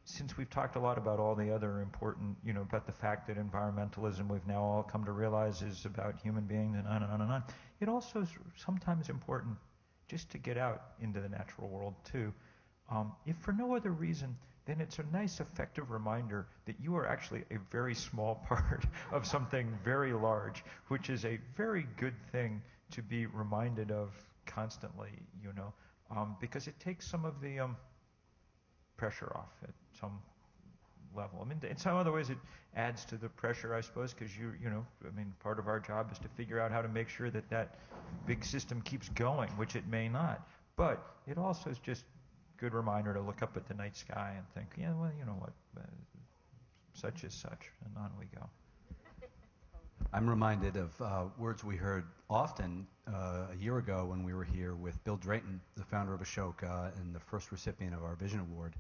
since we've talked a lot about all the other important, about the fact that environmentalism we've now all come to realize is about human beings and on and on and on, it also is sometimes important just to get out into the natural world too. If for no other reason, then it's a nice effective reminder that you are actually a very small part of something very large, which is a very good thing to be reminded of constantly, because it takes some of the pressure off at some level. I mean, in some other ways it adds to the pressure, I suppose, because part of our job is to figure out how to make sure that big system keeps going, which it may not. But it also is just a good reminder to look up at the night sky and think, yeah, well, you know what, such is such, and on we go. I'm reminded of words we heard often a year ago when we were here with Bill Drayton, the founder of Ashoka and the first recipient of our Vision Award.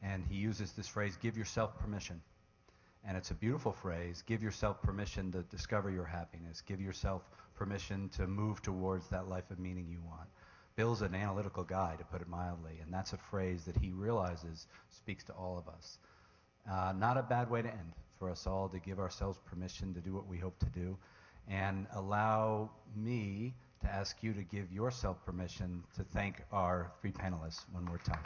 And he uses this phrase, give yourself permission. And it's a beautiful phrase, give yourself permission to discover your happiness, give yourself permission to move towards that life of meaning you want. Bill's an analytical guy, to put it mildly, and that's a phrase that he realizes speaks to all of us. Not a bad way to end, for us all to give ourselves permission to do what we hope to do, and allow me to ask you to give yourself permission to thank our three panelists one more time.